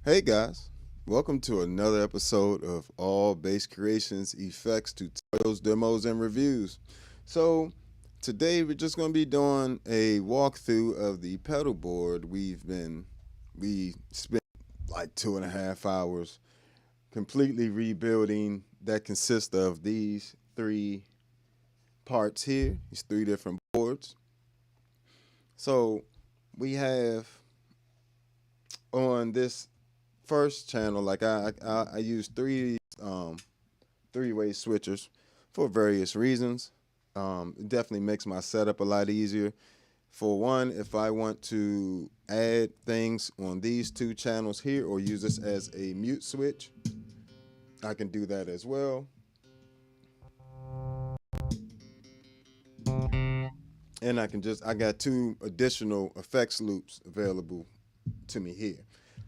Hey guys, welcome to another episode of All Bass Creations Effects, Tutorials, Demos, and Reviews. So today we're just going to be doing a walkthrough of the pedal board. We spent like 2.5 hours completely rebuilding that consists of these three parts here, these three different boards. So we have on this first channel, like I use three-way switchers for various reasons. It definitely makes my setup a lot easier. For one, if I want to add things on these two channels here or use this as a mute switch, I can do that as well. And I got two additional effects loops available to me here.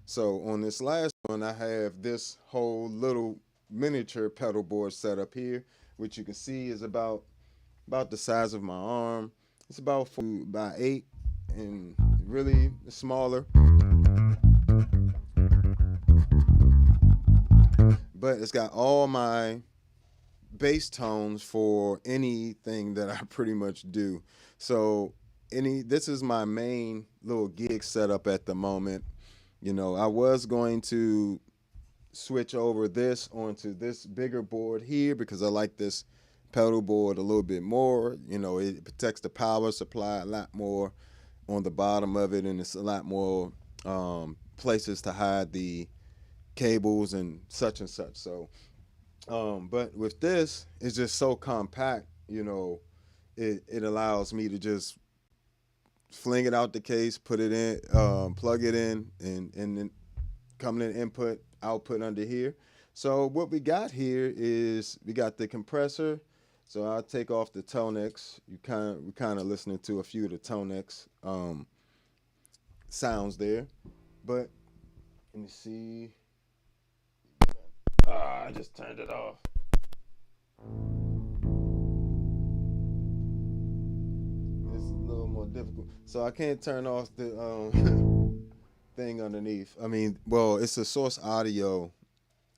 So on this last one, I have this whole little miniature pedal board set up here, which you can see is about the size of my arm. It's about 4 by 8 and really smaller. But it's got all my bass tones for anything that I pretty much do. So this is my main little gig setup at the moment. You know, I was going to switch over this onto this bigger board here because I like this pedal board a little bit more. You know, it protects the power supply a lot more on the bottom of it, and it's a lot more places to hide the cables and such and such. So but with this, it's just so compact, you know, it allows me to just fling it out the case, put it in, plug it in, and then coming in input, output under here. So what we got here is we got the compressor. So I'll take off the ToneX. We kind of listening to a few of the ToneX sounds there. But let me see. I just turned it off. It's a little more difficult. So I can't turn off the thing underneath. I mean, well, it's a Source Audio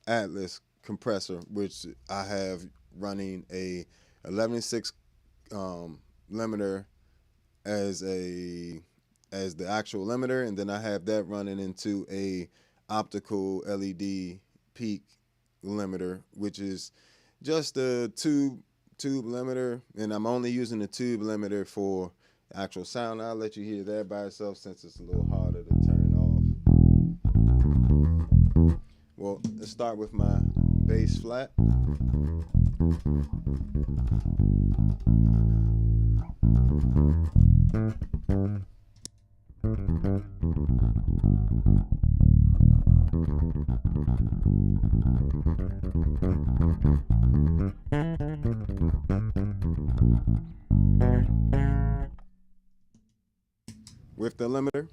Atlas compressor, which I have running a 11.6 limiter as the actual limiter, and then I have that running into a optical LED peak limiter, which is just a tube limiter, and I'm only using the tube limiter for actual sound. I'll let you hear that by itself since it's a little harder to turn off. Well, let's start with my bass flat. With the limiter.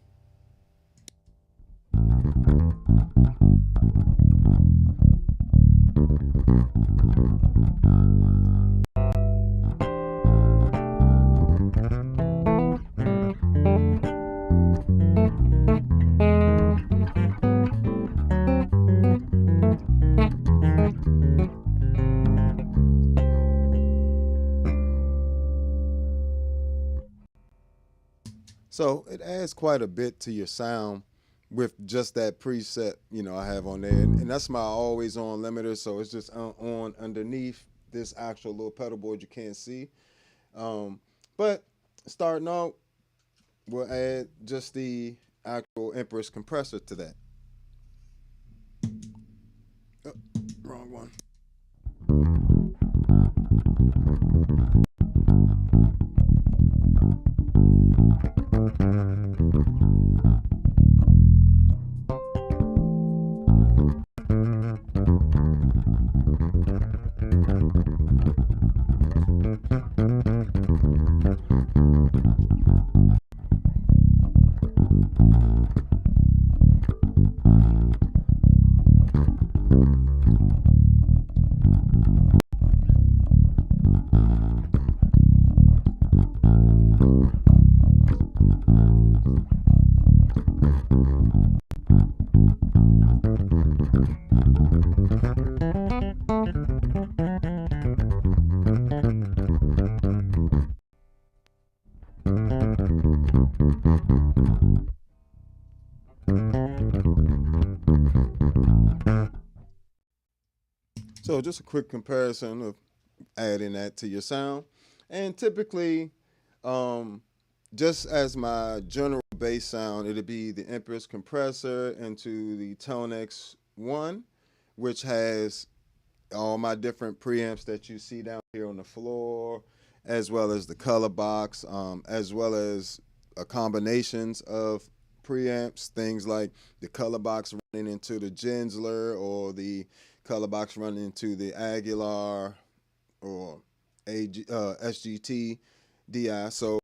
So it adds quite a bit to your sound with just that preset, you know, I have on there. And that's my always on limiter. So it's just on underneath this actual little pedal board you can't see. But starting out, we'll add just the actual Empress compressor to that. Oh, wrong one. So just a quick comparison of adding that to your sound. And typically, just as my general bass sound, it'll be the Empress compressor into the ToneX 1, which has all my different preamps that you see down here on the floor, as well as the color box, as well as combinations of preamps, things like the color box running into the Gensler or the color box running into the Aguilar or SGT DI. So,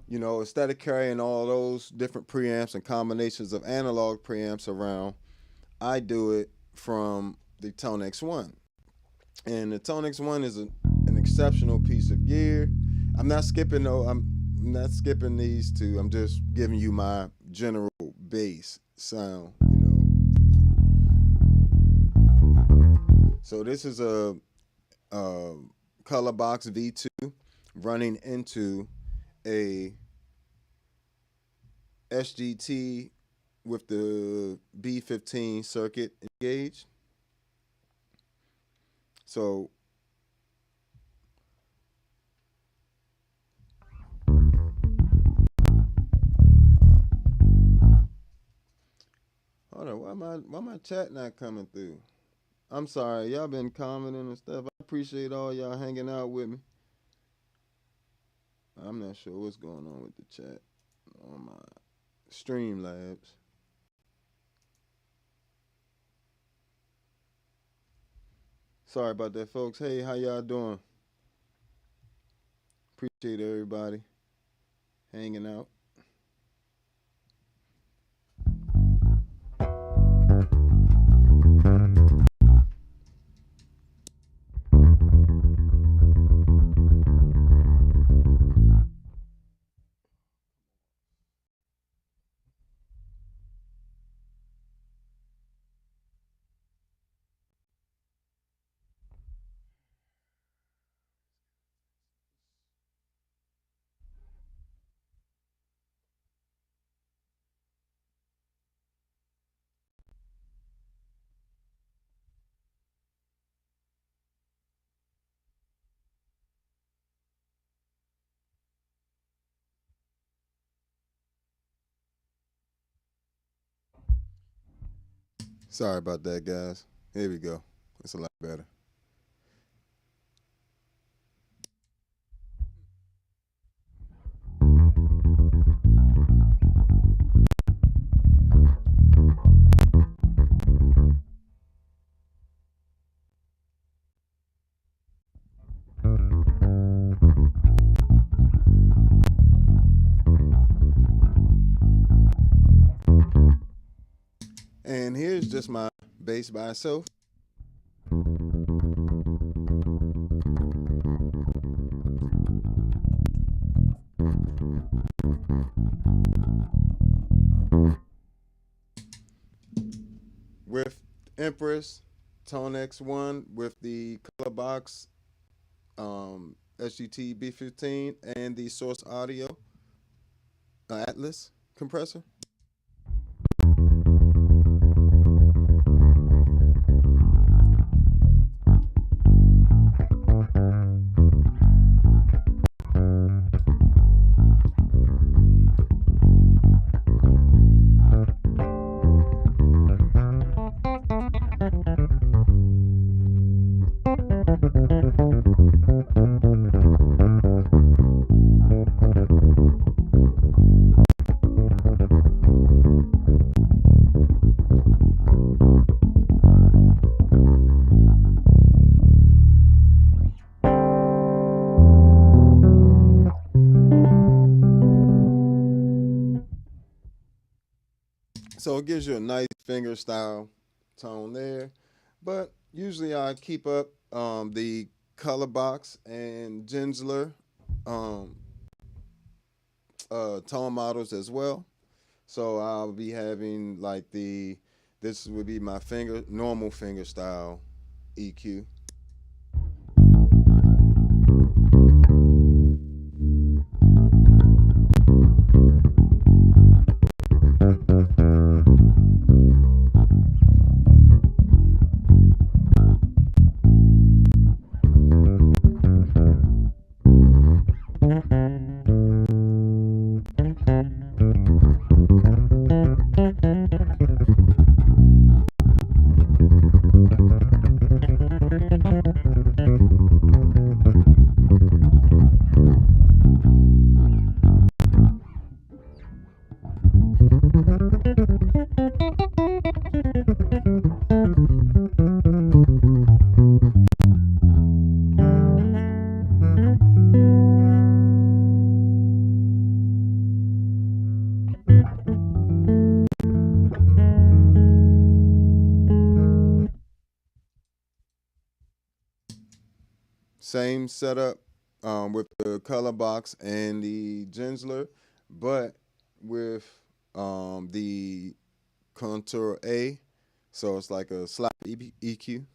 you know, instead of carrying all those different preamps and combinations of analog preamps around, I do it from the ToneX 1. And the ToneX 1 is an exceptional piece of gear. I'm not skipping these two. I'm just giving you my general bass sound, you know. So this is a color box V2 running into a SGT with the B15 circuit engaged. So hold on, why my chat not coming through? I'm sorry, y'all been commenting and stuff. I appreciate all y'all hanging out with me. I'm not sure what's going on with the chat on my Streamlabs. Sorry about that, folks. Hey, how y'all doing? Appreciate everybody hanging out. Sorry about that, guys. Here we go. It's a lot better. And here's just my bass by itself. With Empress, ToneX 1 with the color box, SGT B15, and the Source Audio Atlas compressor. So it gives you a nice finger style tone there. But usually I keep up the color box and Gensler tone models as well. So I'll be having like this would be my normal finger style EQ. Same setup with the color box and the Gensler, but with the Contour A. So it's like a slap EQ.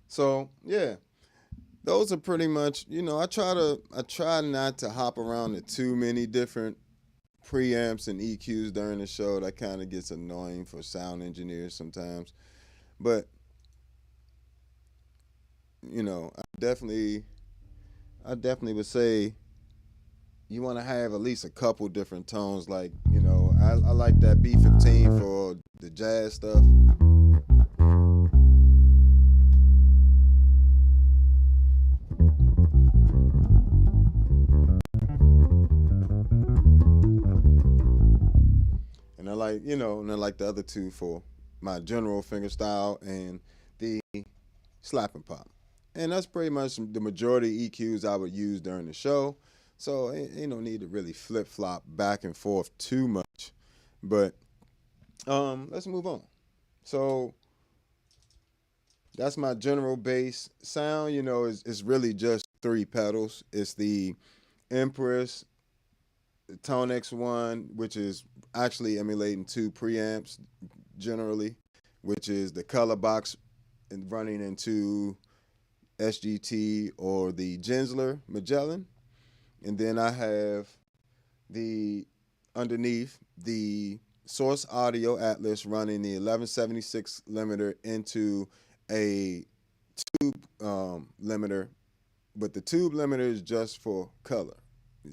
So yeah, those are pretty much, I try not to hop around to too many different preamps and EQs during the show. That kind of gets annoying for sound engineers sometimes. But I definitely would say you want to have at least a couple different tones. Like, I like that B15 for the jazz stuff. And I like the other two for my general fingerstyle and the slap and pop. And that's pretty much the majority EQs I would use during the show. So ain't no need to really flip flop back and forth too much. But let's move on. So that's my general bass sound. It's really just three pedals. It's the Empress, the ToneX one, which is actually emulating two preamps generally, which is the color box and running into SGT or the Gensler Magellan. And then I have the underneath the Source Audio Atlas running the 1176 limiter into a tube limiter, but the tube limiter is just for color,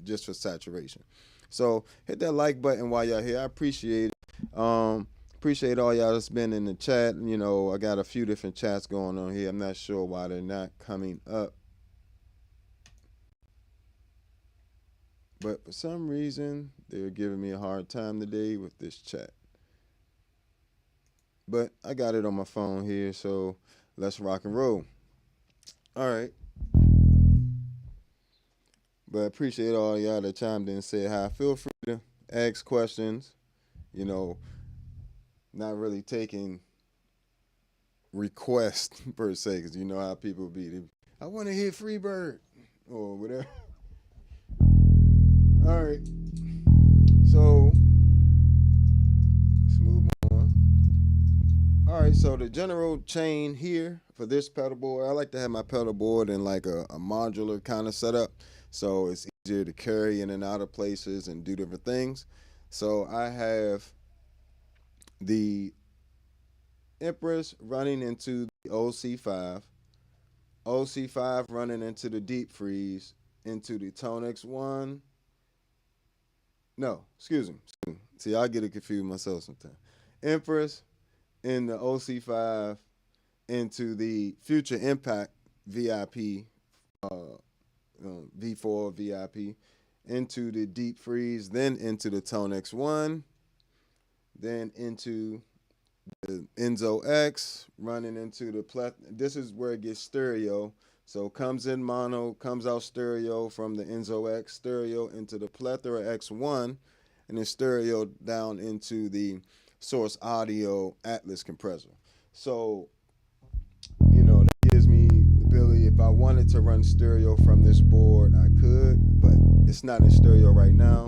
just for saturation. So hit that like button while y'all here. I appreciate it. Appreciate all y'all that's been in the chat. I got a few different chats going on here. I'm not sure why they're not coming up, but for some reason they're giving me a hard time today with this chat. But I got it on my phone here, so let's rock and roll. All right. But I appreciate all y'all that chimed in and said hi. Feel free to ask questions. You know, not really taking requests per se, because you know how people be. I want to hear Freebird or whatever. All right. So let's move on. All right. So the general chain here for this pedal board, I like to have my pedal board in like a modular kind of setup. So it's easier to carry in and out of places and do different things. So I have the Empress running into the OC5, OC5 running into the deep freeze, into the ToneX 1. No, excuse me. See, I get it confused myself sometimes. Empress in the OC5 into the Future Impact VIP, V4 VIP, into the deep freeze, then into the ToneX 1, then into the Enzo X, running into the this is where it gets stereo. So comes in mono, comes out stereo from the Enzo X, stereo into the Plethora X1, and then stereo down into the Source Audio Atlas compressor. So, that gives me the ability, if I wanted to run stereo from this board, I could, but it's not in stereo right now.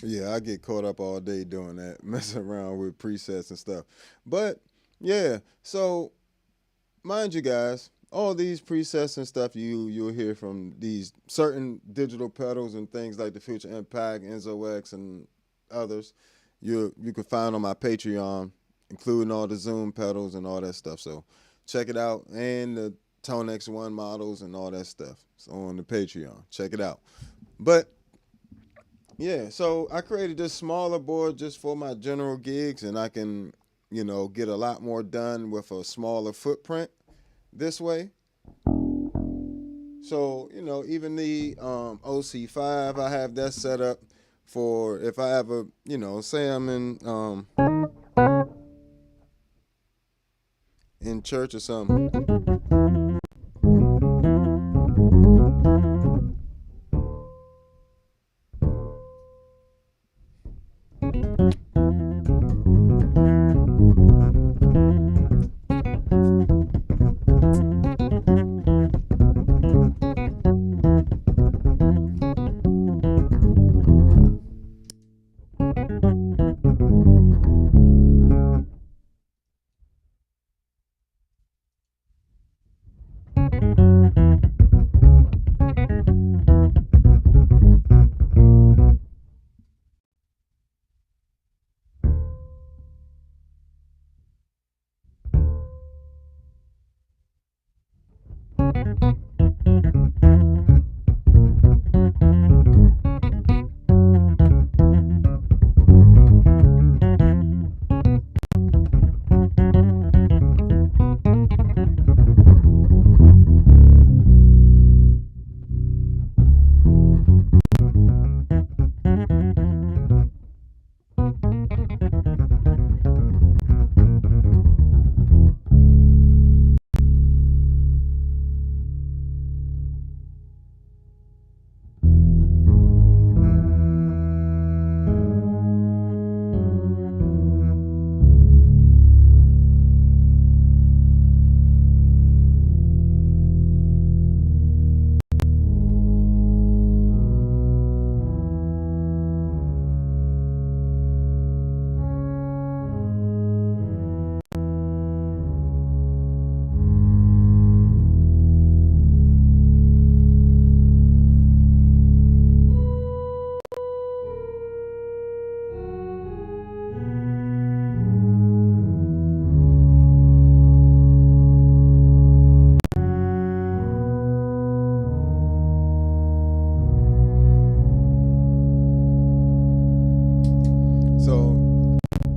Yeah, I get caught up all day doing that, messing around with presets and stuff. But yeah, so mind you guys, all these presets and stuff you'll hear from these certain digital pedals and things like the Future Impact, Enzo X, and others. You can find on my Patreon, including all the Zoom pedals and all that stuff. So check it out, and the ToneX One models and all that stuff. It's on the Patreon. Check it out. But yeah, so I created this smaller board just for my general gigs, and I can, get a lot more done with a smaller footprint this way. So, even the OC5, I have that set up for if I ever, say I'm in church or something. So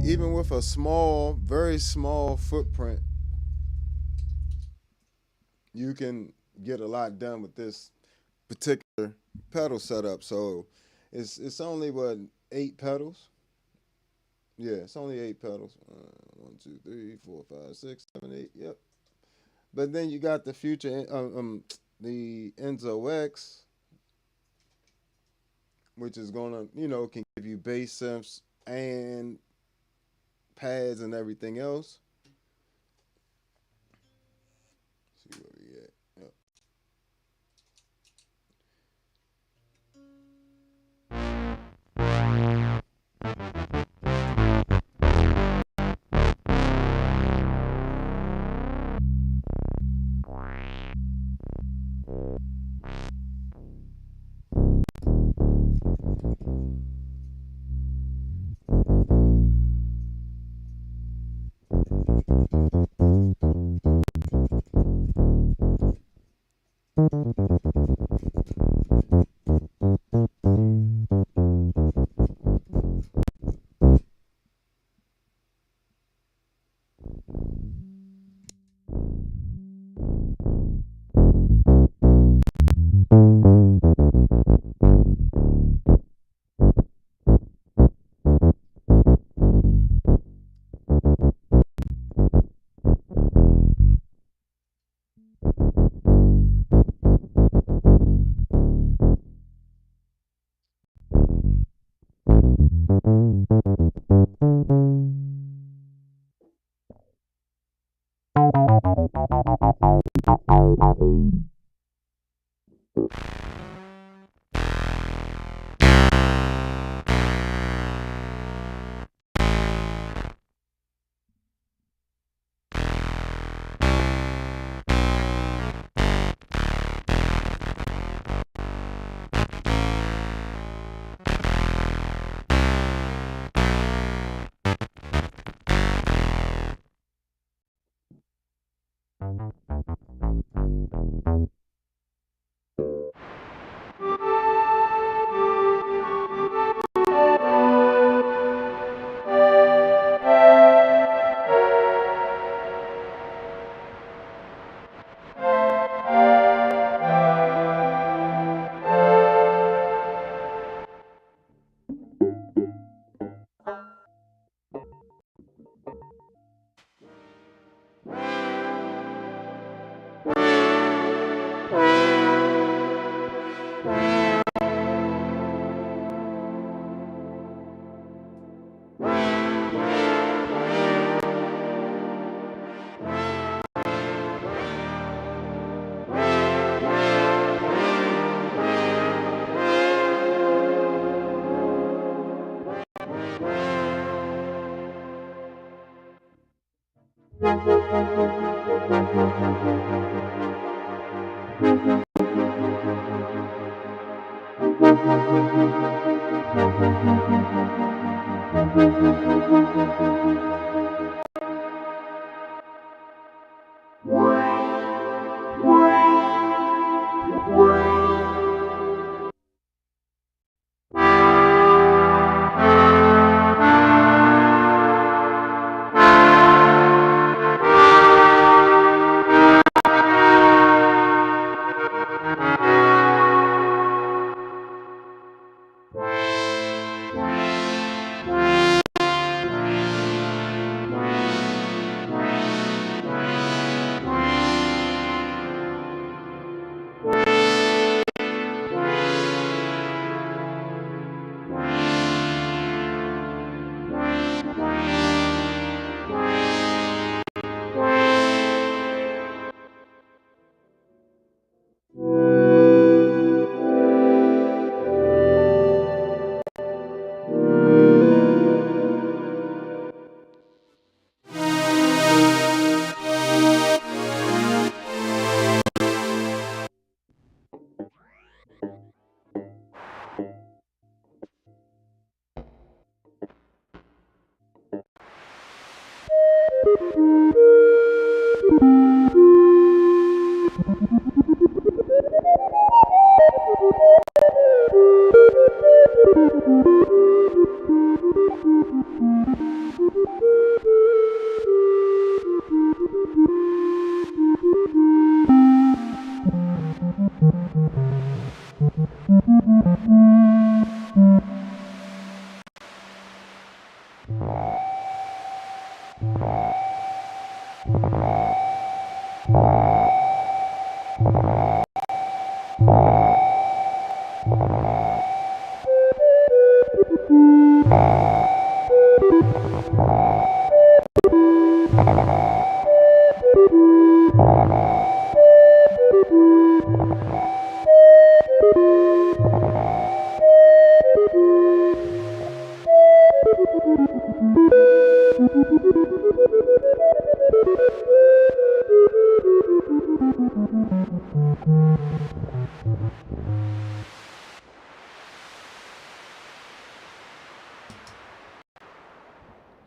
even with a small, very small footprint, you can get a lot done with this particular pedal setup. So it's only what, 8 pedals? Yeah, it's only 8 pedals. 1, 2, 3, 4, 5, 6, 7, 8. Yep. But then you got the future, the Enzo X, which is gonna, can give you bass synths and pads and everything else. See where we at. Yep.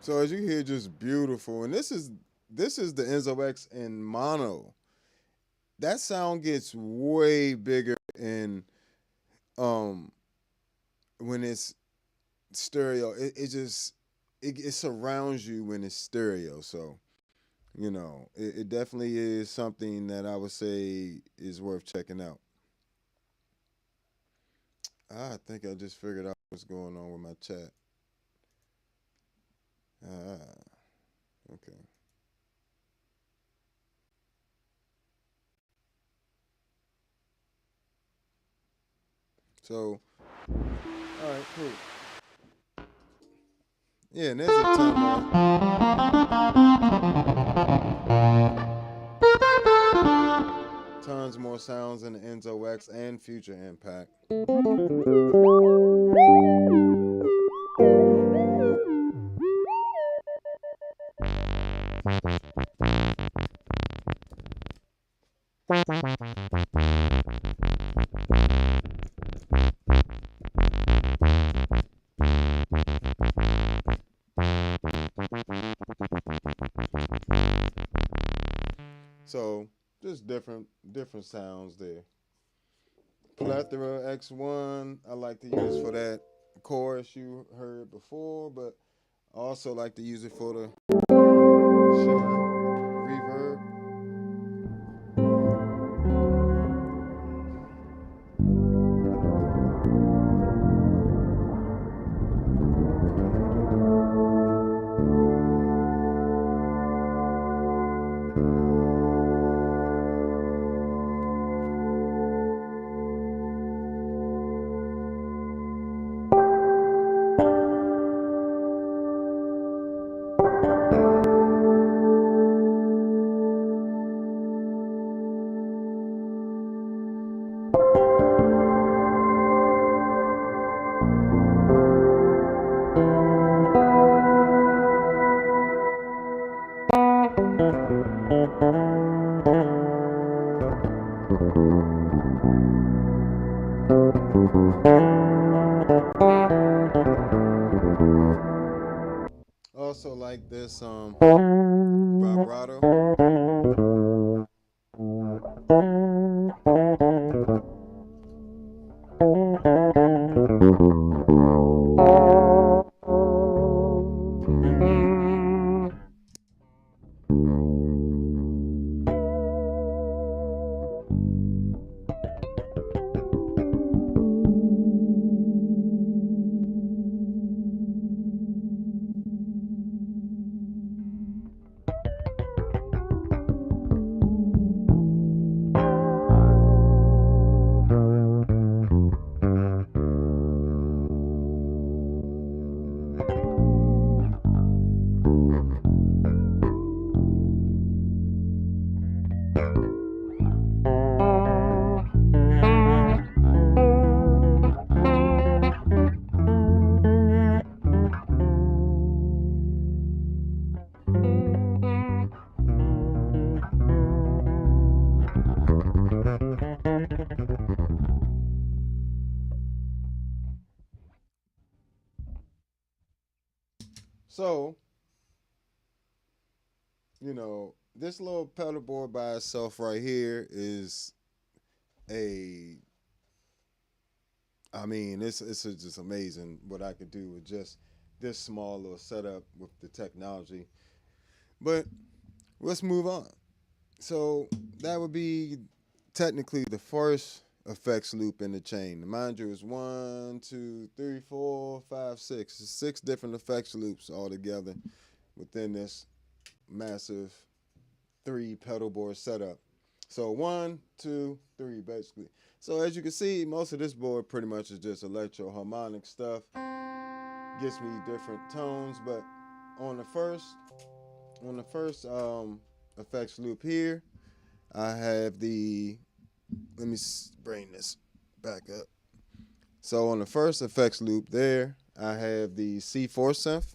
So as you hear, just beautiful, and this is the Enzo X in mono. That sound gets way bigger in um when it's stereo. It surrounds you when it's stereo. So it definitely is something that I would say is worth checking out. I think I just figured out what's going on with my chat. Ah, okay. So, all right, cool. Yeah, and there's a timer. Tons more sounds in the Enzo X and Future Impact. So just different sounds there. Plethora X1, I like to use for that chorus you heard before, but I also like to use it for the shimmer reverb. Also like this vibrato. So, you know, this little pedal board by itself right here is it's just amazing what I could do with just this small little setup with the technology. But let's move on. So that would be technically the first effects loop in the chain. Mind you, it's 1, 2, 3, 4, 5, 6. 6 different effects loops all together within this massive 3 pedal board setup. So 1, 2, 3 basically. So as you can see, most of this board pretty much is just electro harmonic stuff. Gets me different tones, but on the first effects loop here, I have the, let me bring this back up. So on the first effects loop there, I have the C4 synth.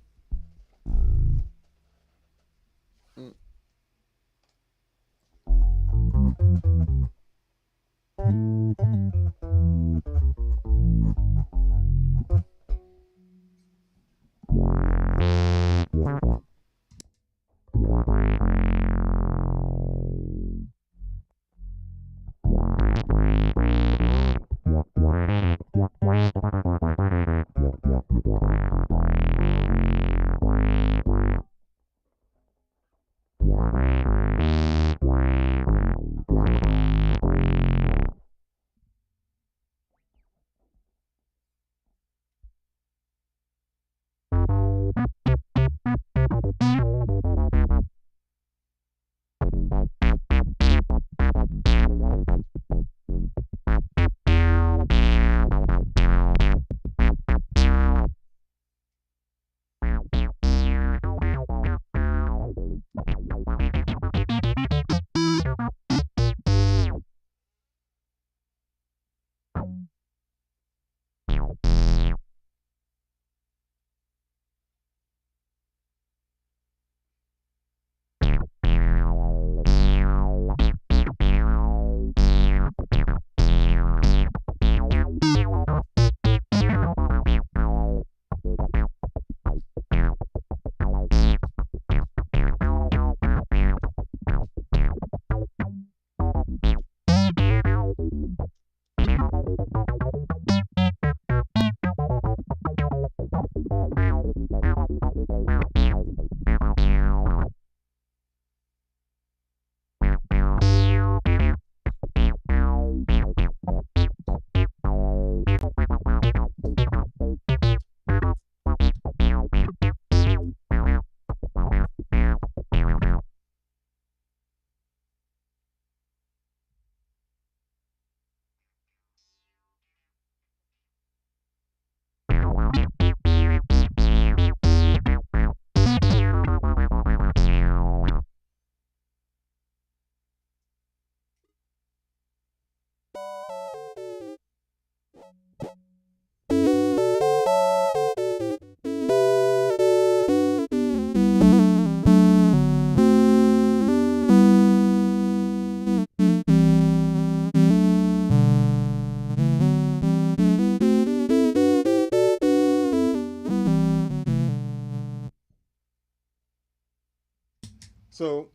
So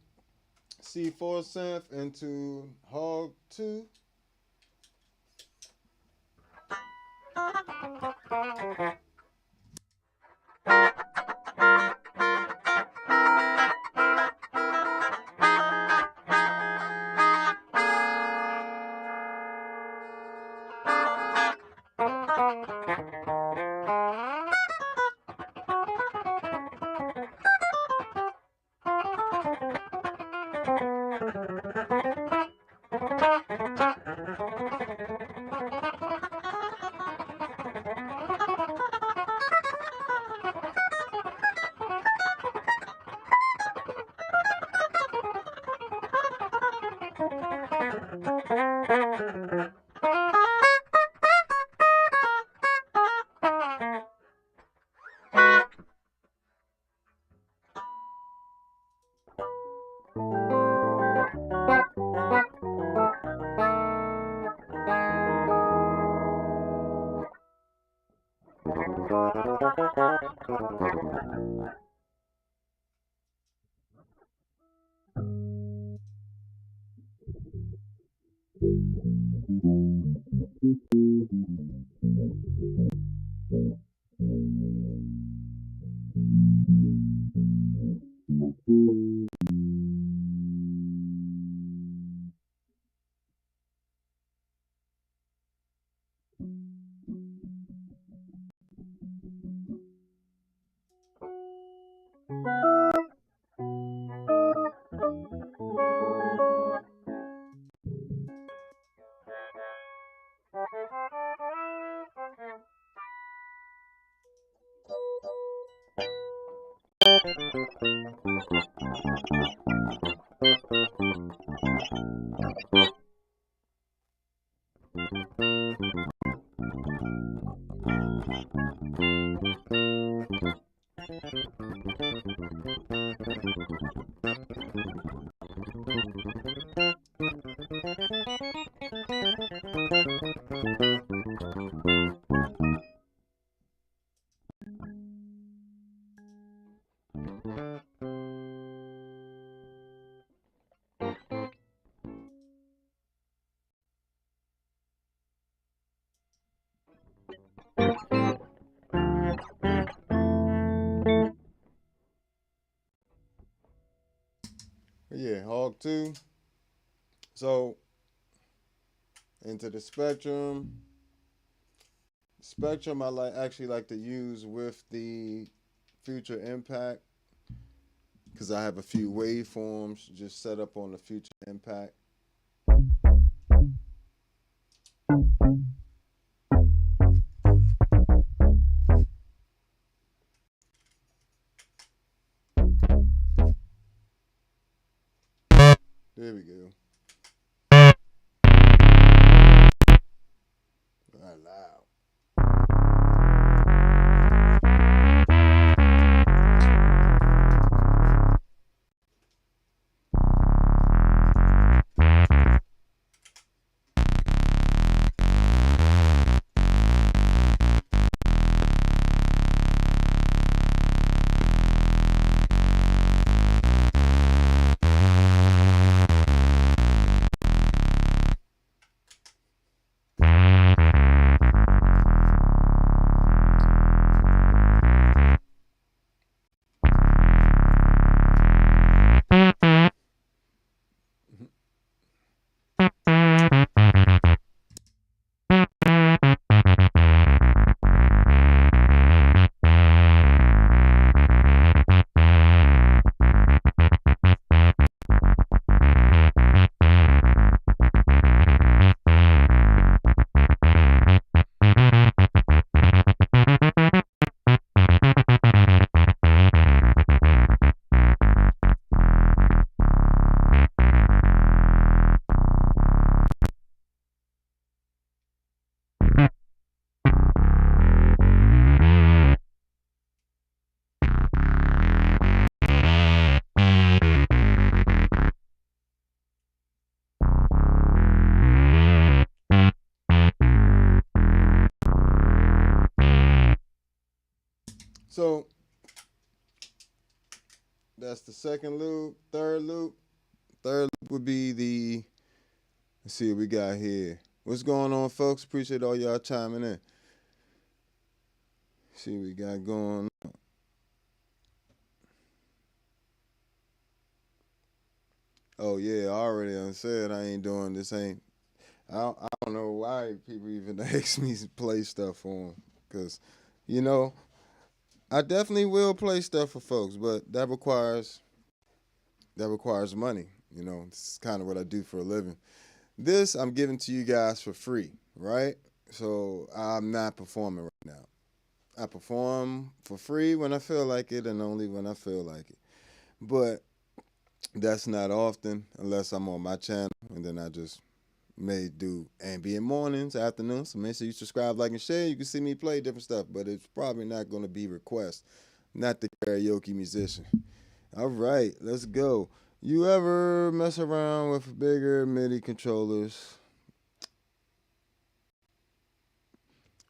C4 synth into Hog 2. Yeah, Hog 2. So into the Spectrum. Spectrum I actually like to use with the Future Impact because I have a few waveforms just set up on the Future Impact. There we go. Not loud. So That's the second loop. Third loop. Third loop would be the. Let's see what we got here. What's going on, folks? Appreciate all y'all chiming in. See what we got going. Oh yeah, I already done said I ain't doing this. I don't know why people even ask me to play stuff for them, cause you know I definitely will play stuff for folks, but that requires money. This is kind of what I do for a living. This I'm giving to you guys for free, right? So I'm not performing right now. I perform for free when I feel like it and only when I feel like it. But that's not often unless I'm on my channel, and then I just may do ambient mornings, afternoons. So make sure you subscribe, like, and share. You can see me play different stuff, but it's probably not going to be request. Not the karaoke musician. All right, let's go. You ever mess around with bigger MIDI controllers?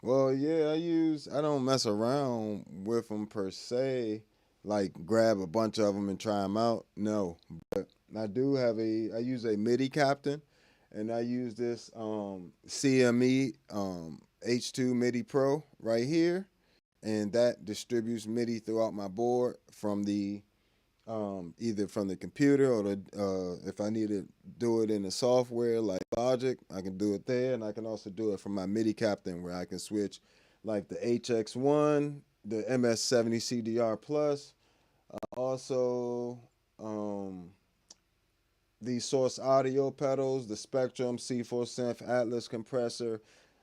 Well, yeah, I don't mess around with them per se, like grab a bunch of them and try them out. No, but I use a MIDI captain, and I use this CME H2 MIDI Pro right here, and that distributes MIDI throughout my board from the either from the computer or if I need to do it in the software like Logic, I can do it there, and I can also do it from my MIDI captain where I can switch like the HX1, the MS-70 CDR Plus, also the Source Audio pedals, the Spectrum C4 Synth Atlas compressor,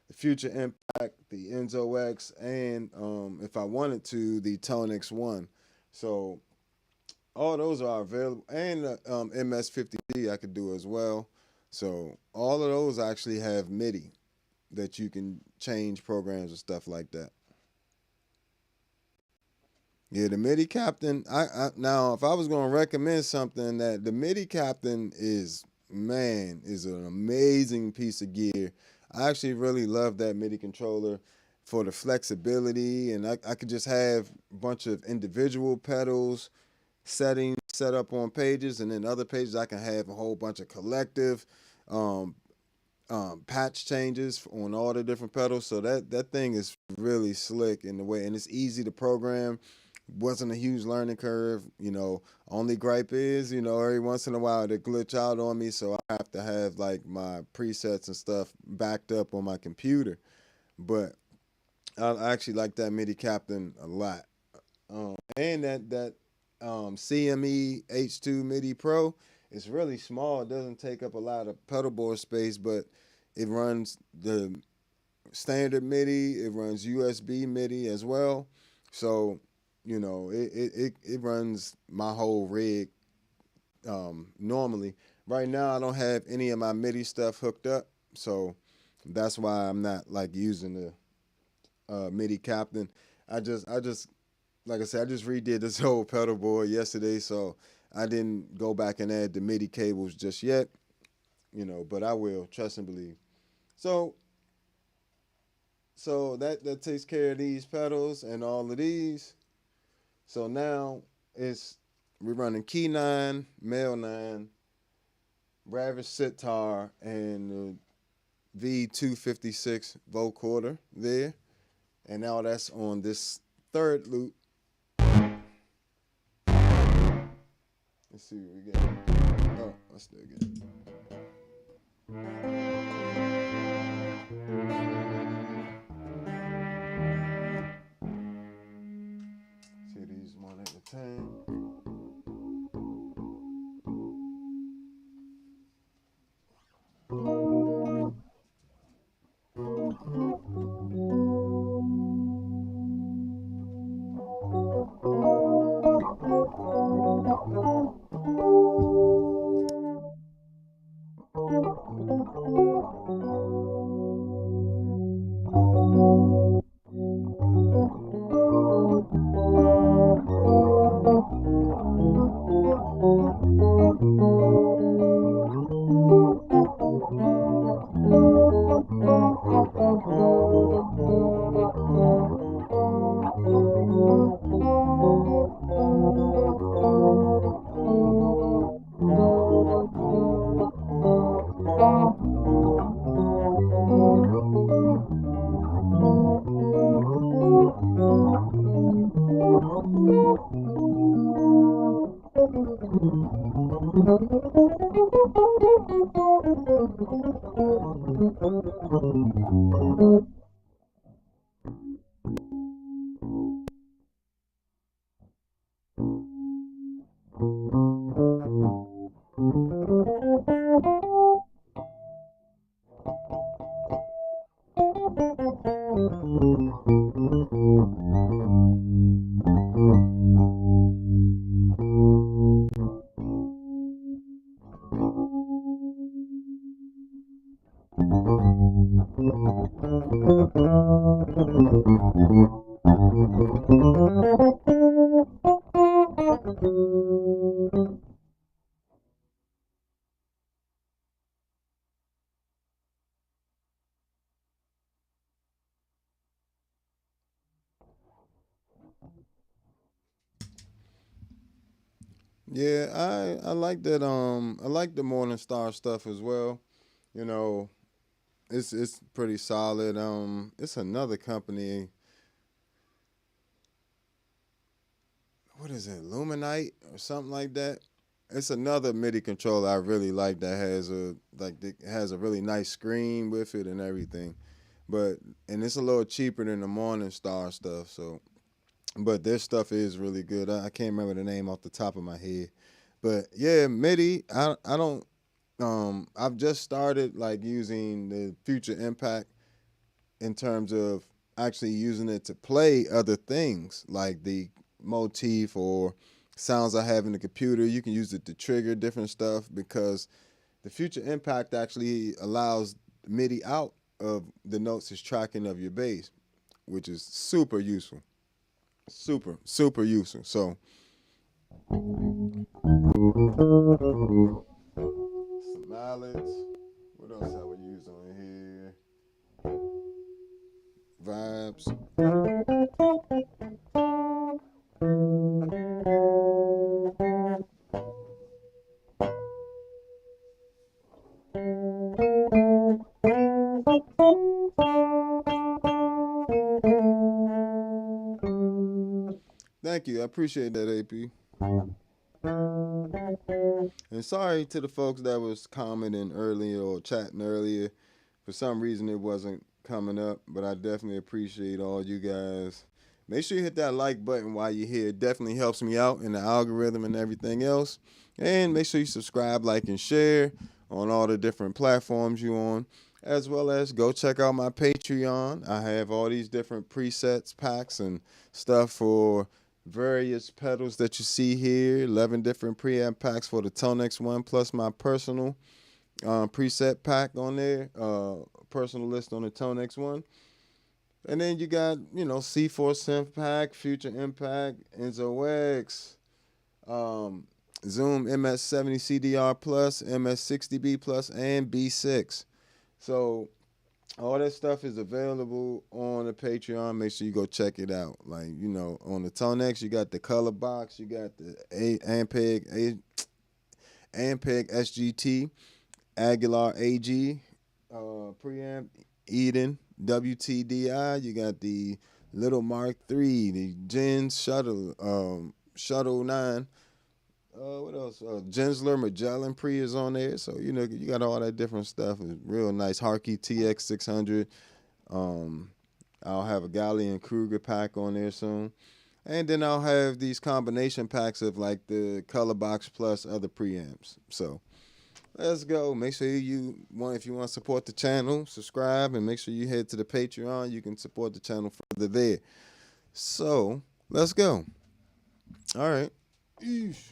the Future Impact, the Enzo X, and if I wanted to, the ToneX one. So all those are available, and the MS-50D I could do as well. So all of those actually have MIDI that you can change programs and stuff like that. Yeah, the MIDI Captain. Now, if I was going to recommend something, that the MIDI Captain is an amazing piece of gear. I actually really love that MIDI controller for the flexibility, and I could just have a bunch of individual pedals settings set up on pages, and then other pages I can have a whole bunch of collective um, patch changes on all the different pedals. So that thing is really slick in the way, and it's easy to program. Wasn't a huge learning curve. Only gripe is, every once in a while they glitch out on me, so I have to have like my presets and stuff backed up on my computer. But I actually like that MIDI captain a lot. And that CME H2 MIDI Pro is really small. It doesn't take up a lot of pedalboard space, but it runs the standard MIDI. It runs USB MIDI as well. So, it runs my whole rig normally. Right now, I don't have any of my MIDI stuff hooked up, so that's why I'm not like using the MIDI captain. I just like I said, I just redid this whole pedal board yesterday, so I didn't go back and add the MIDI cables just yet, but I will, trust and believe. So that takes care of these pedals and all of these. So now we're running key 9, male 9, Ravish sitar, and the V256 vocoder there. And now that's on this third loop. Let's see what we got. Oh, I still get it. See these one at a time. Yeah, I like that. I like the Morning Star stuff as well. You know, it's pretty solid. It's another company. What is it, Luminite or something like that? It's another MIDI controller I really like that has a really nice screen with it and everything. But and it's a little cheaper than the Morning Star stuff. So, but their stuff is really good. I can't remember the name off the top of my head. But yeah, MIDI. I don't. I've just started like using the Future Impact in terms of actually using it to play other things like the motif or sounds I have in the computer. You can use it to trigger different stuff because the Future Impact actually allows MIDI out of the notes it's tracking of your bass, which is super useful. Super useful. So some mallets. What else I would use on here? Vibes. Thank you. I appreciate that, AP. And sorry to the folks that was commenting earlier or chatting earlier. For some reason, it wasn't coming up, but I definitely appreciate all you guys. Make sure you hit that like button while you're here. It definitely helps me out in the algorithm and everything else. And make sure you subscribe, like, and share on all the different platforms you're on, as well as go check out my Patreon. I have all these different presets, packs, and stuff for various pedals that you see here. 11 different preamp packs for the ToneX one, plus my personal preset pack on there, personal list on the ToneX one. And then you got, C4 Synth Pack, Future Impact, Enzo X, um, Zoom MS-70 CDR Plus, MS-60B Plus, and B6. So all that stuff is available on the Patreon. Make sure you go check it out. Like, on the ToneX, you got the color box, you got the Ampeg SGT, Aguilar AG, preamp, Eden, WTDI. You got the Little Mark III, the Jens Shuttle 9. What else? Gensler Magellan Pre is on there. So, you got all that different stuff. It's real nice. Harkey TX 600. I'll have a Galley and Kruger pack on there soon. And then I'll have these combination packs of like the color box plus other preamps. So let's go. Make sure if you want to support the channel, subscribe, and make sure you head to the Patreon. You can support the channel further there. So let's go. All right. Eesh.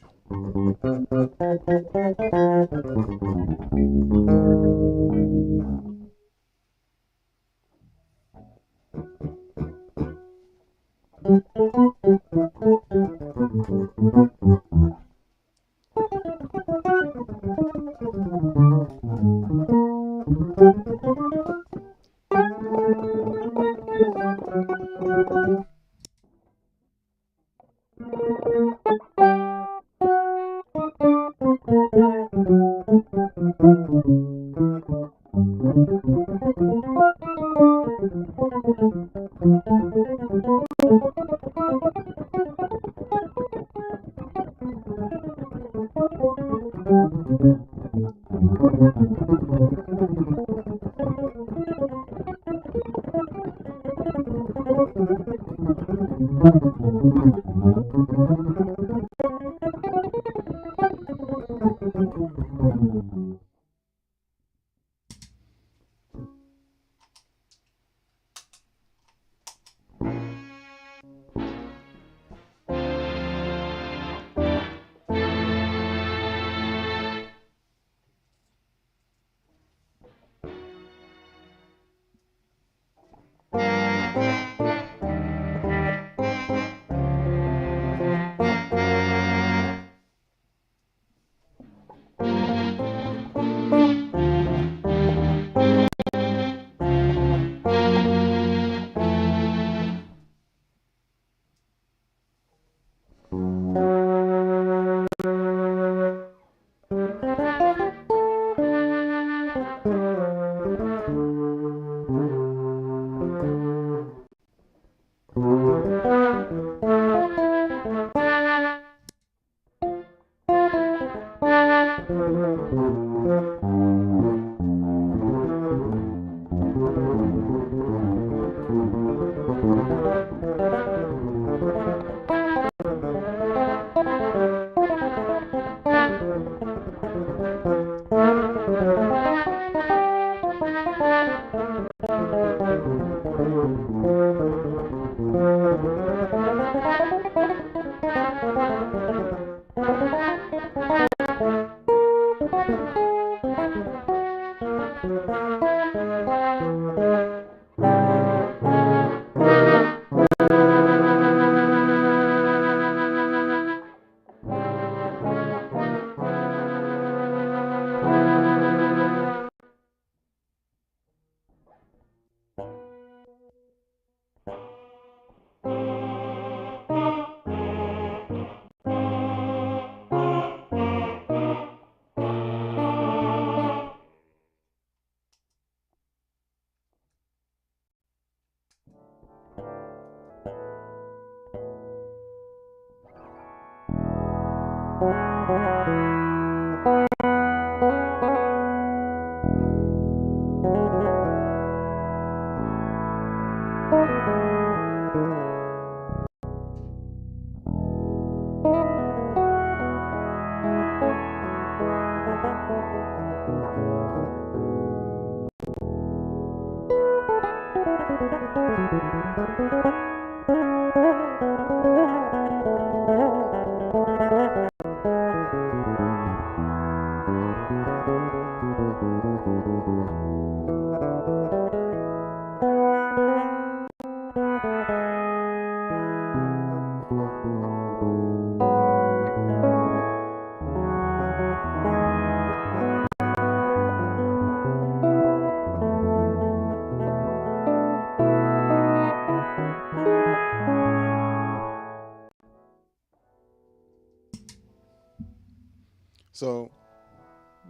So,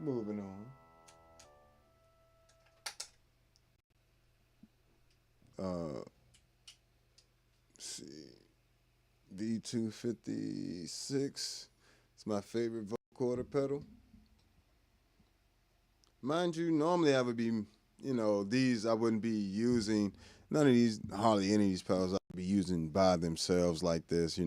moving on. Uh, see, V256. It's my favorite vocoder pedal. Mind you, normally I would be, these I wouldn't be using. None of these, hardly any of these pedals I would be using by themselves like this.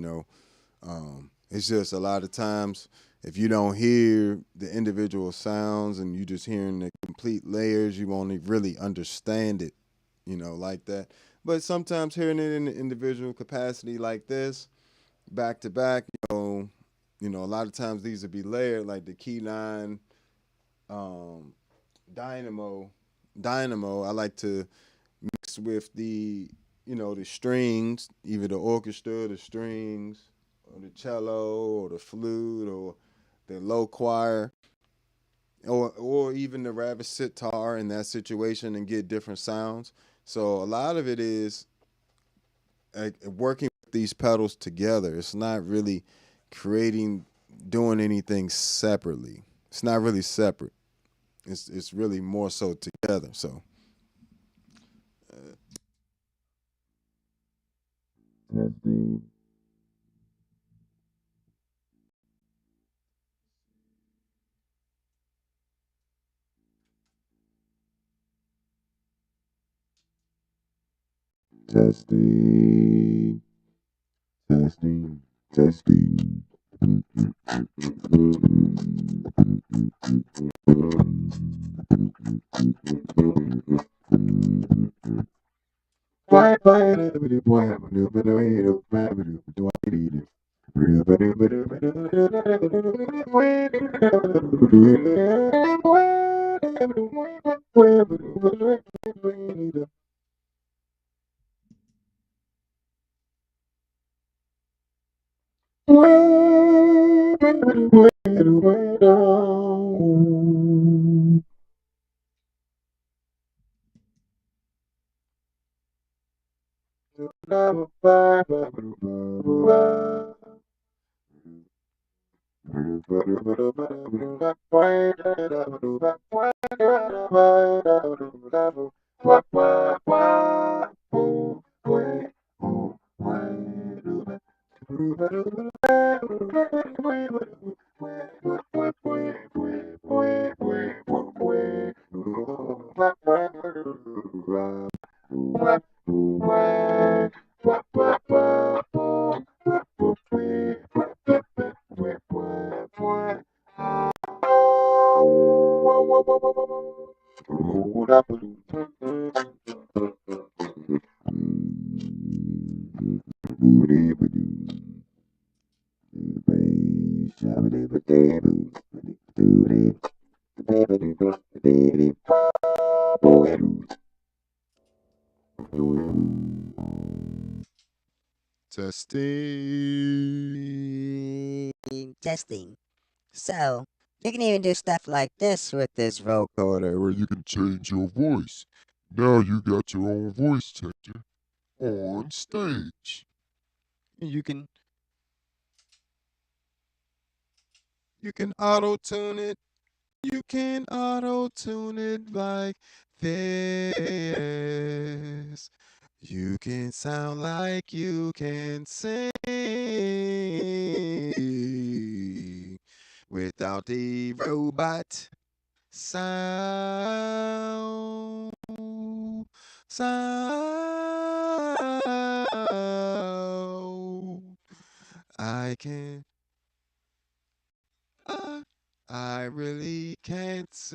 It's just a lot of times if you don't hear the individual sounds and you just hearing the complete layers, you won't really understand it, like that. But sometimes hearing it in the individual capacity like this, back to back, a lot of times these would be layered like the Key 9 um, Dynamo. I like to mix with the strings, either the orchestra, the strings, or the cello, or the flute, or the low choir, or even the rabbit sitar in that situation and get different sounds. So a lot of it is working with these pedals together. It's not really doing anything separately. It's not really separate. It's really more so together. So testing. Testing, testing, testing. Testing. So, you can even do stuff like this with this vocoder, where you can change your voice. Now you got your own voice changer on stage. You can auto tune it. You can auto tune it like this. You can sound like you can sing without the robot sound. I can. I really can't sing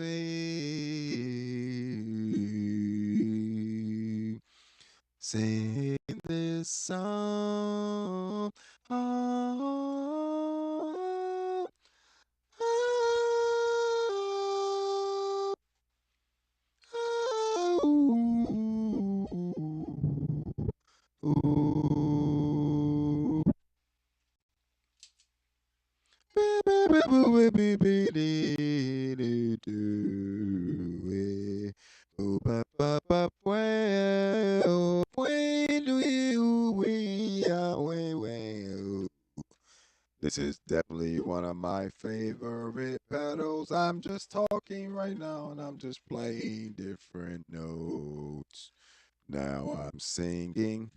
this song. Oh, oh, oh, ooh. This is definitely one of my favorite pedals. I'm just talking right now and I'm just playing different notes. Now I'm singing.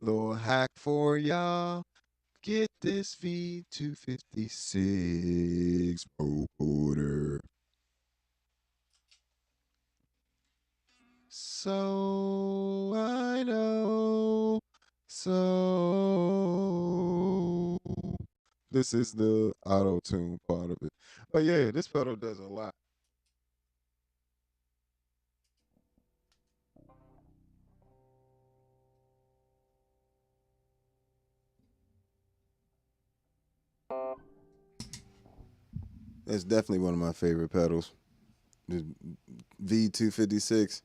Little hack for y'all. Get this V256 vocoder. So I know. So this is the auto tune part of it. But yeah, this pedal does a lot. That's definitely one of my favorite pedals. The V256.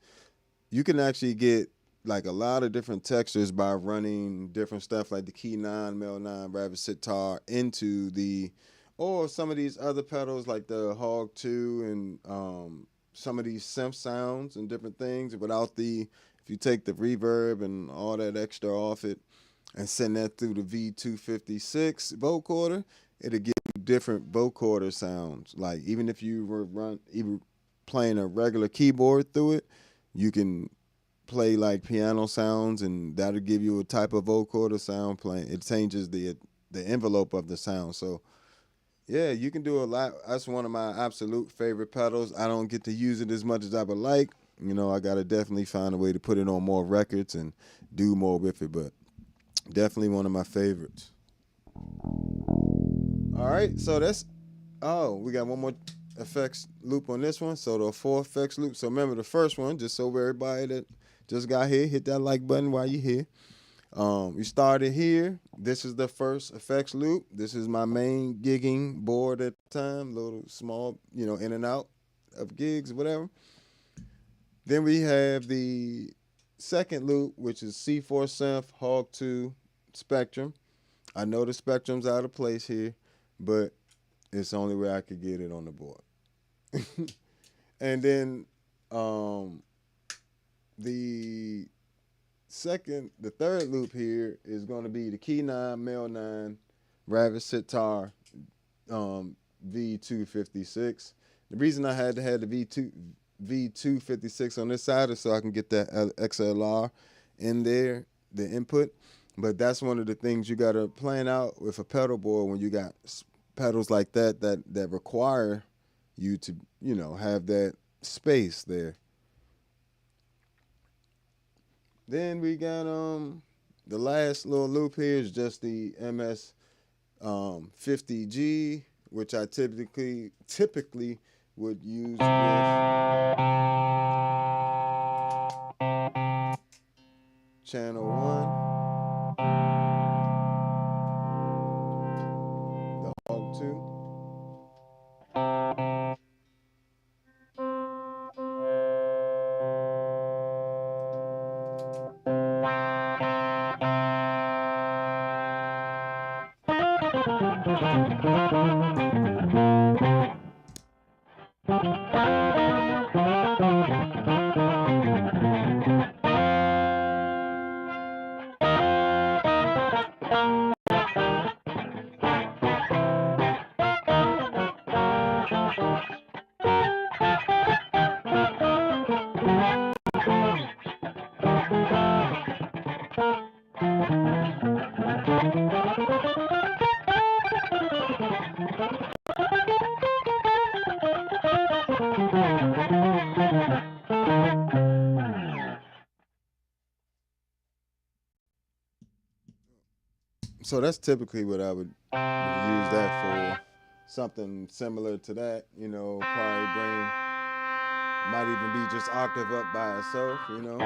You can actually get like a lot of different textures by running different stuff like the Key 9, Mel 9, Rabbit Sitar into the, or some of these other pedals like the Hog 2 and some of these synth sounds and different things without the, if you take the reverb and all that extra off it and send that through the V256 vocoder, it'll give you different vocoder sounds. Like even if you were even playing a regular keyboard through it, you can play like piano sounds and that'll give you a type of vocoder sound playing. It changes the envelope of the sound. So yeah, you can do a lot. That's one of my absolute favorite pedals. I don't get to use it as much as I would like. You know, I gotta definitely find a way to put it on more records and do more with it, but definitely one of my favorites. All right, so that's, oh, we got one more effects loop on this one. So the 4 effects loop. So remember the first one, just so everybody that just got here, hit that like button while you're here. We started here. This is the first effects loop. This is my main gigging board at the time, little small, in and out of gigs, whatever. Then we have the second loop, which is C4 synth, Hog 2, Spectrum. I know the Spectrum's out of place here, but it's the only way I could get it on the board. And then the third loop here is going to be the Key 9, Mel 9, Rabbit Sitar V256. The reason I had to have the V256 on this side is so I can get that XLR in there, the input. But that's one of the things you got to plan out with a pedal board when you got pedals like that require you to, have that space there. Then we got the last little loop here is just the MS-50G, which I typically would use with channel 1. So that's typically what I would use that for. Something similar to that, you know, probably might even be just octave up by itself, you know.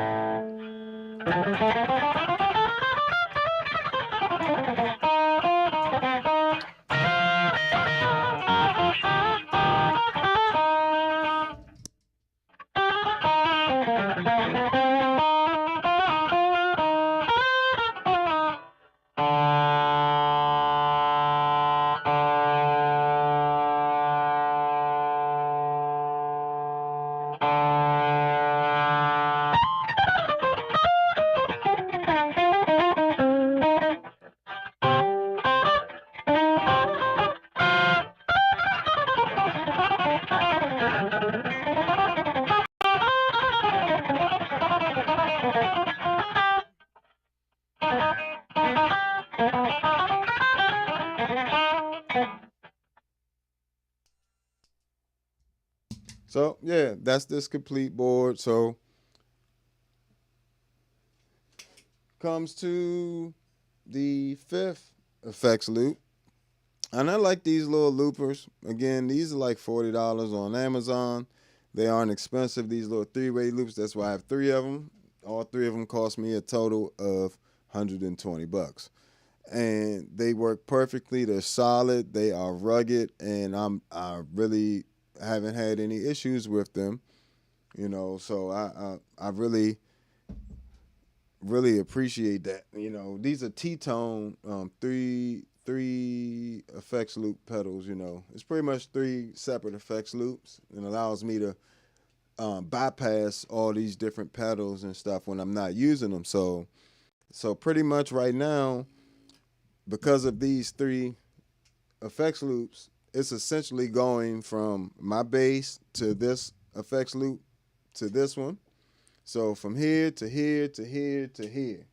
So yeah, that's this complete board. So comes to the fifth effects loop. And I like these little loopers. Again, these are like $40 on Amazon. They aren't expensive, these little three-way loops. That's why I have three of them. All three of them cost me a total of $120. And they work perfectly. They're solid. They are rugged. And I really haven't had any issues with them. You know, so I really appreciate that. You know, these are T-tone three effects loop pedals. You know, it's pretty much three separate effects loops, and allows me to bypass all these different pedals and stuff when I'm not using them. So pretty much right now, because of these three effects loops, it's essentially going from my bass to this effects loop to this one. So from here to here to here to here.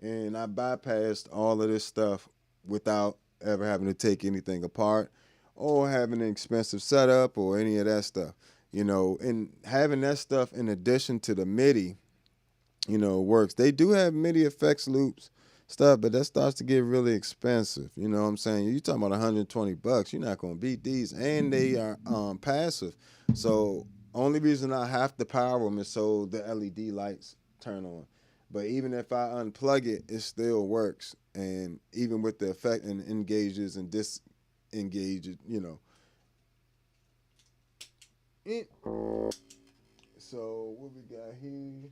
And I bypassed all of this stuff without ever having to take anything apart or having an expensive setup or any of that stuff. You know, and having that stuff in addition to the MIDI, you know, works. They do have MIDI effects loops stuff, but that starts to get really expensive. You know what I'm saying? You're talking about $120. You're not going to beat these. And they are passive. So only reason I have to power them is so the LED lights turn on. But even if I unplug it, it still works. And even with the effect and engages and disengages, you know. So what we got here?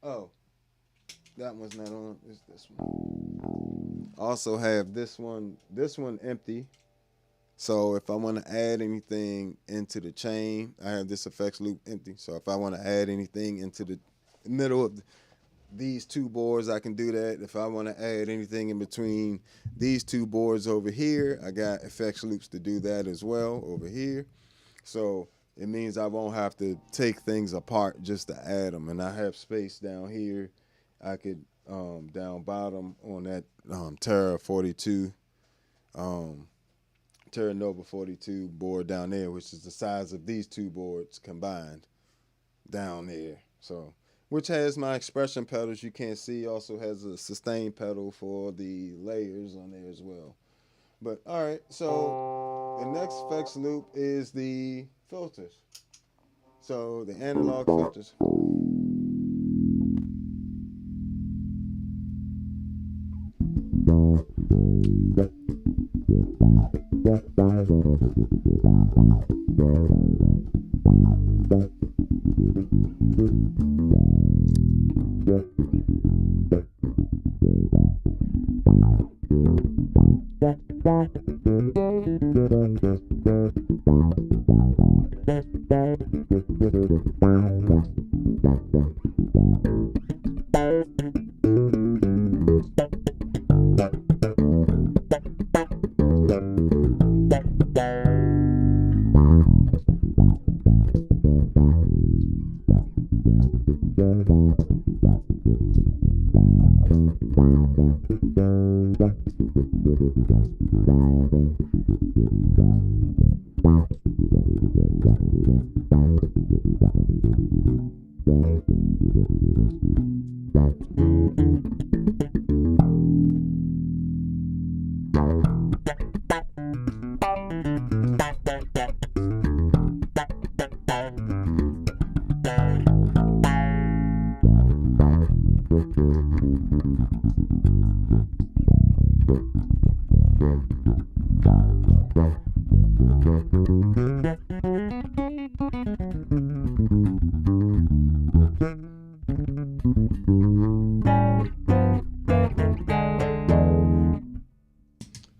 Oh, that one's not on. It's this one. Also have this one empty. So if I want to add anything into the chain, I have this effects loop empty. So if I want to add anything into the middle of these two boards, I can do that. If I want to add anything in between these two boards over here, I got effects loops to do that as well over here. So it means I won't have to take things apart just to add them. And I have space down here. I could, down bottom on that Terra 42, Terra Nova 42 board down there, which is the size of these two boards combined down there. So, which has my expression pedals you can't see, also has a sustain pedal for the layers on there as well. But all right, so the next effects loop is the filters. So the analog filters.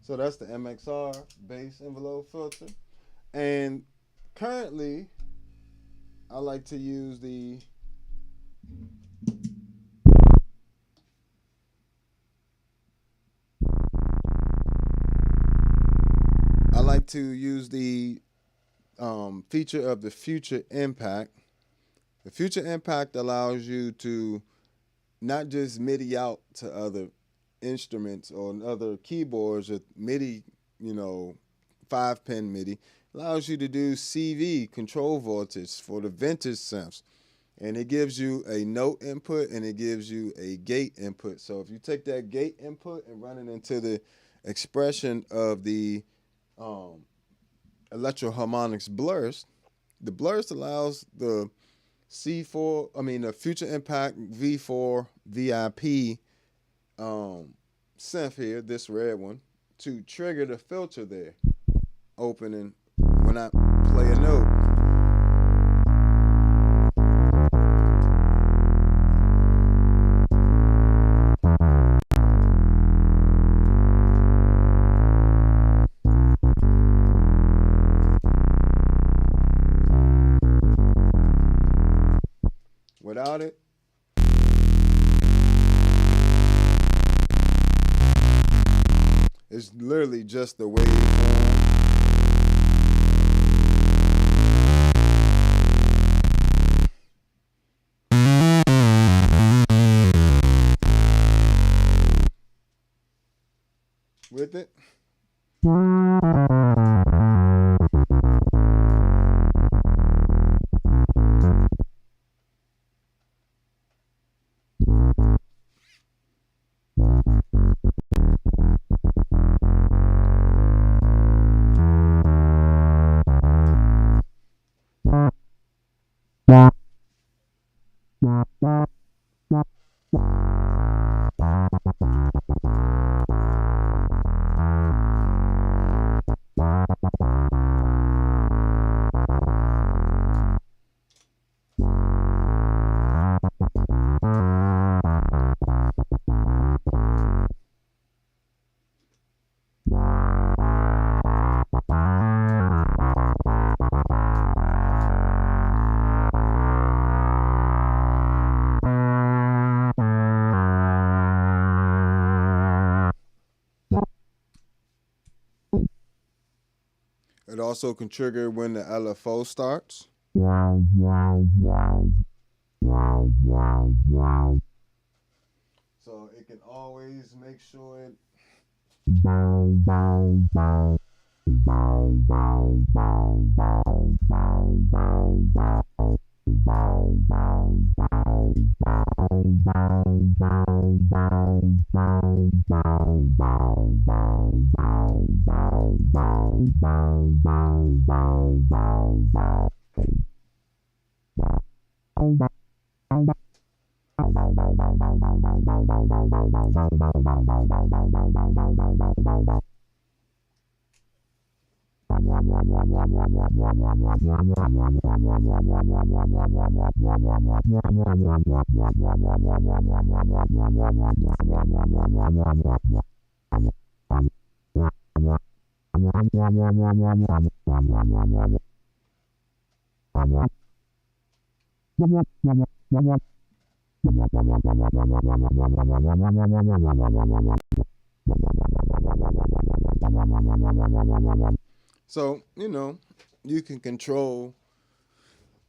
So that's the MXR bass envelope filter. And currently, I like to use the feature of the Future Impact. The Future Impact allows you to not just MIDI out to other instruments or other keyboards with MIDI, 5-pin MIDI. Allows you to do CV, control voltage, for the vintage synths. And it gives you a note input and it gives you a gate input. So if you take that gate input and run it into the expression of the electroharmonics blurst, the blurst allows the the Future Impact V4 VIP synth here, this red one, to trigger the filter there, opening when I play a note. Without it, it's literally just the waveform. With it. It also can trigger when the LFO starts. So it can always make sure it So, you can control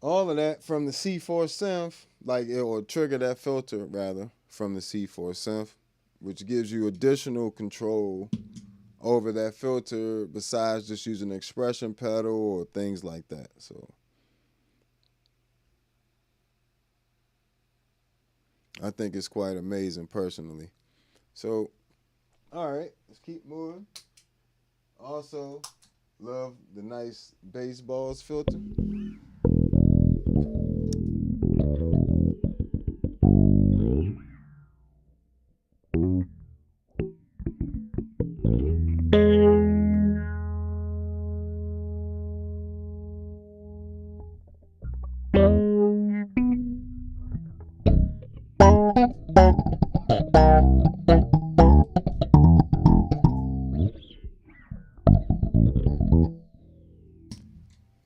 all of that from the C4 synth, like it will trigger that filter rather from the C4 synth, which gives you additional control over that filter besides just using an expression pedal or things like that. So I think it's quite amazing personally. So, all right, let's keep moving. Also, love the nice baseballs filter.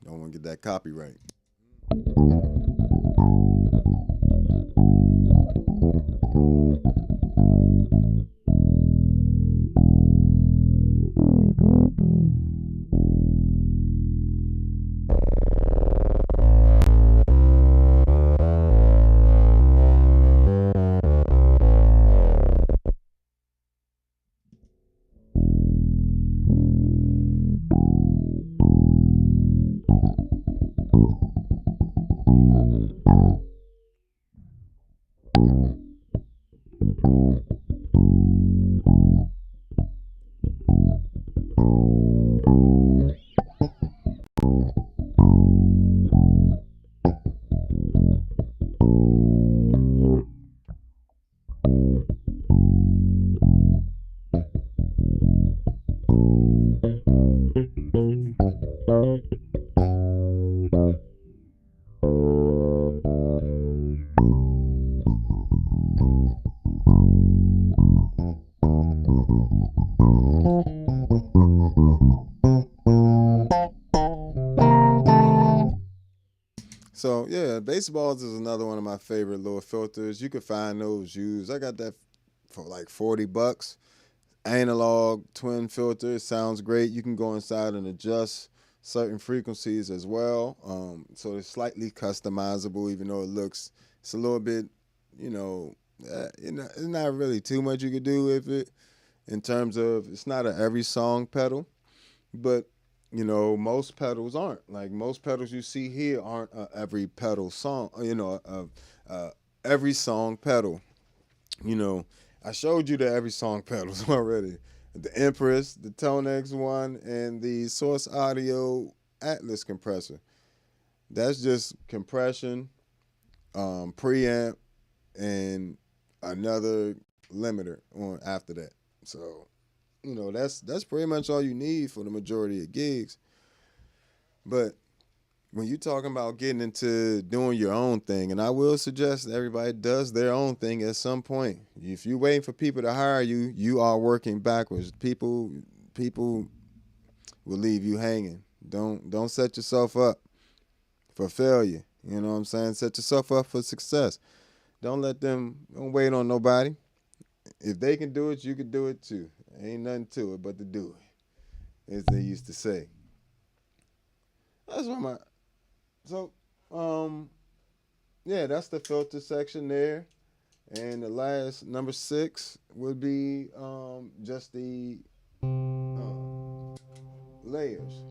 Don't want to get that copyright. So yeah, baseballs is another one of my favorite little filters. You can find those used. I got that for like $40. Analog twin filter. It sounds great. You can go inside and adjust certain frequencies as well. So it's slightly customizable, even though it's a little bit, it's not really too much you could do with it in terms of it's not a every song pedal, but most pedals aren't. Like most pedals you see here aren't every pedal song, every song pedal. I showed you the every song pedals already. The Empress, the ToneX one, and the Source Audio Atlas compressor. That's just compression, preamp, and another limiter on after that. So that's pretty much all you need for the majority of gigs. But when you're talking about getting into doing your own thing, and I will suggest that everybody does their own thing at some point. If you're waiting for people to hire you, you are working backwards. People will leave you hanging. Don't set yourself up for failure. You know what I'm saying? Set yourself up for success. Don't wait on nobody. If they can do it, you can do it too. Ain't nothing to it but to do it, as they used to say. That's what my so yeah, that's the filter section there. And the last number 6 would be just the layers.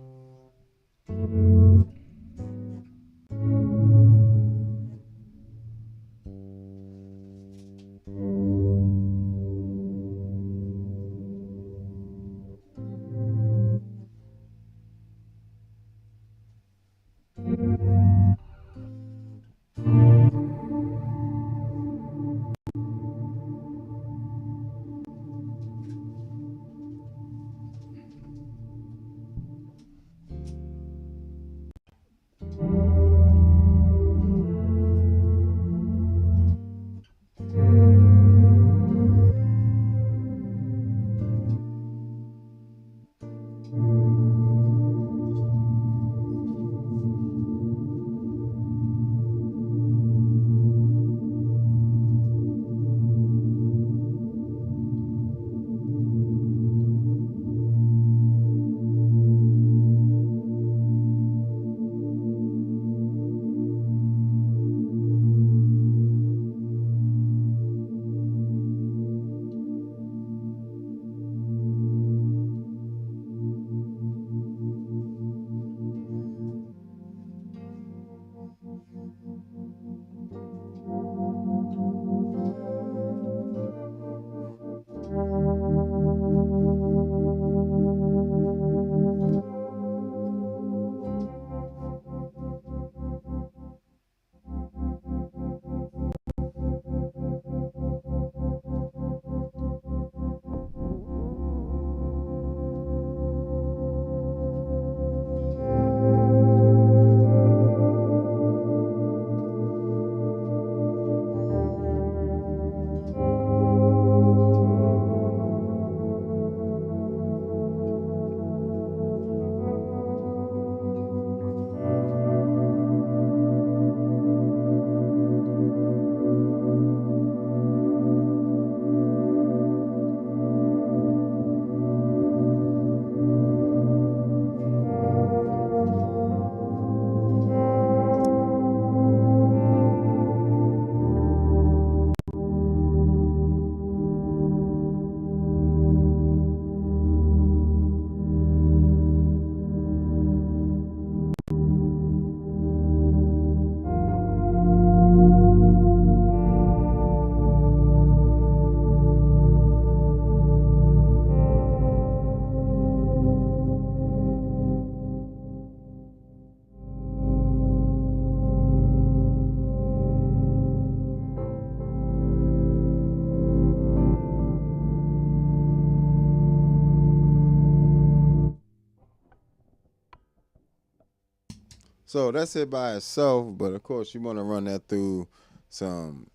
So that's it by itself, but of course you want to run that through some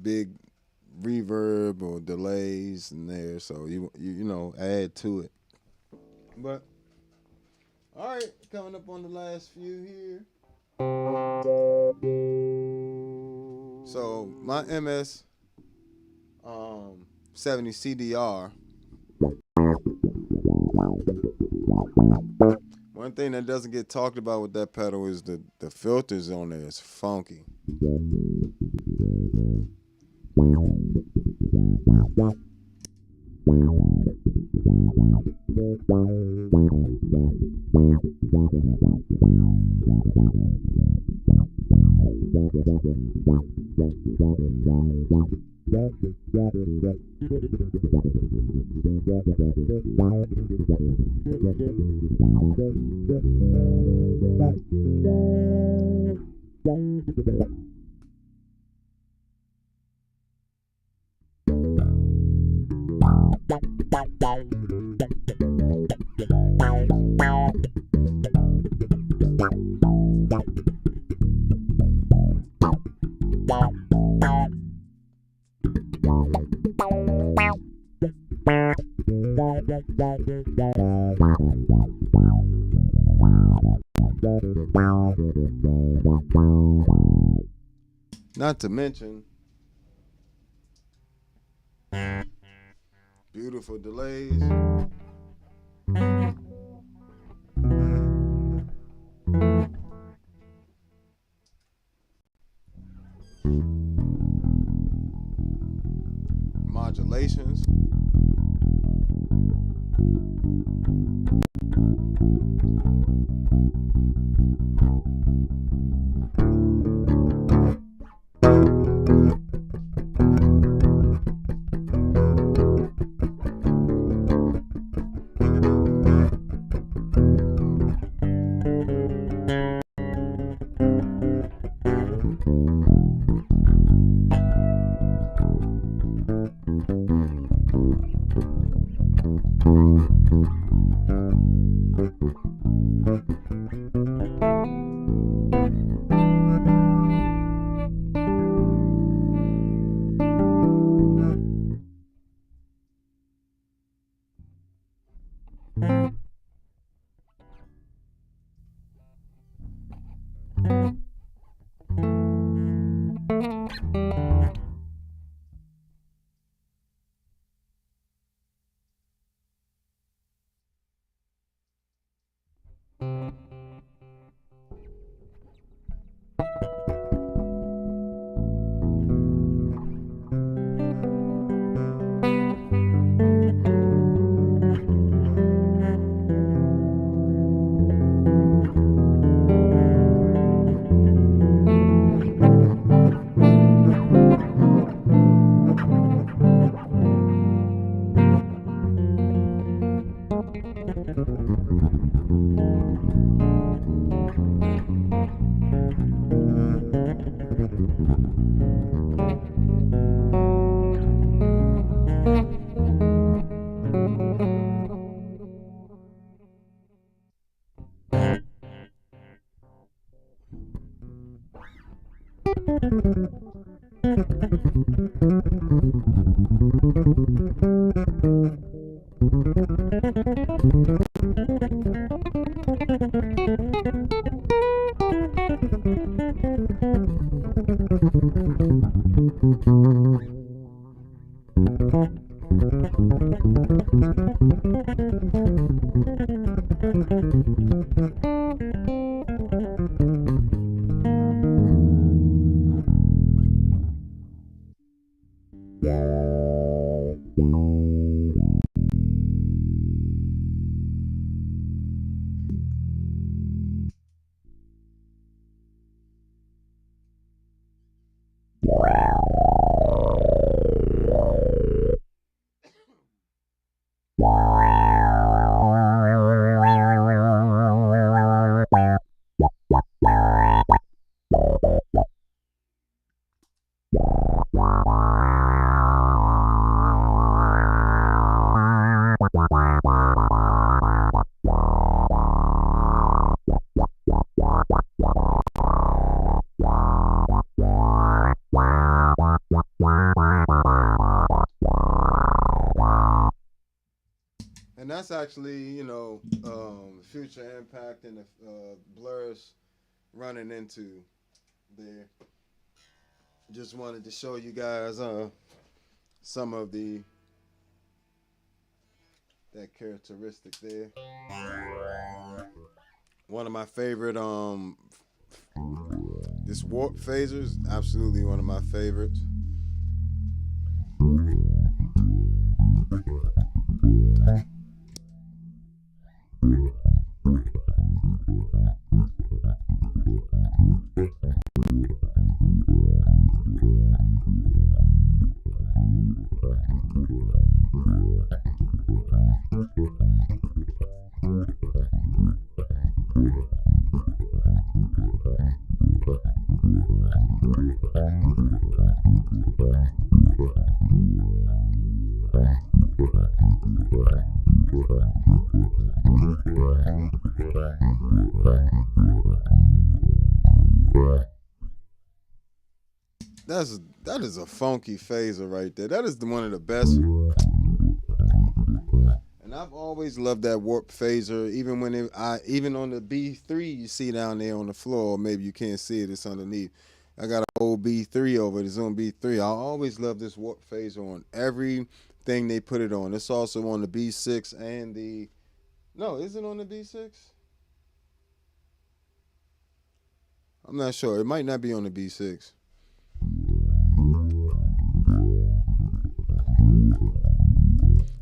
big reverb or delays in there, so you know, add to it. But all right, coming up on the last few here. So my MS 70 CDR. One thing that doesn't get talked about with that pedal is the filters on there is funky. Not to mention beautiful delays. Modulations. that's actually, you know, Future Impact and the Blurs running into there. Just wanted to show you guys some of that characteristic there. One of my favorite this warp phaser is absolutely one of my favorites. That is a funky phaser right there. That is one of the best. And I've always loved that warp phaser. Even when even on the B3 you see down there on the floor, maybe you can't see it. It's underneath. I got an old B3 over the Zoom B3. I always love this warp phaser on everything they put it on. It's also on the B6 and the. No, is it on the B6? I'm not sure. It might not be on the B6.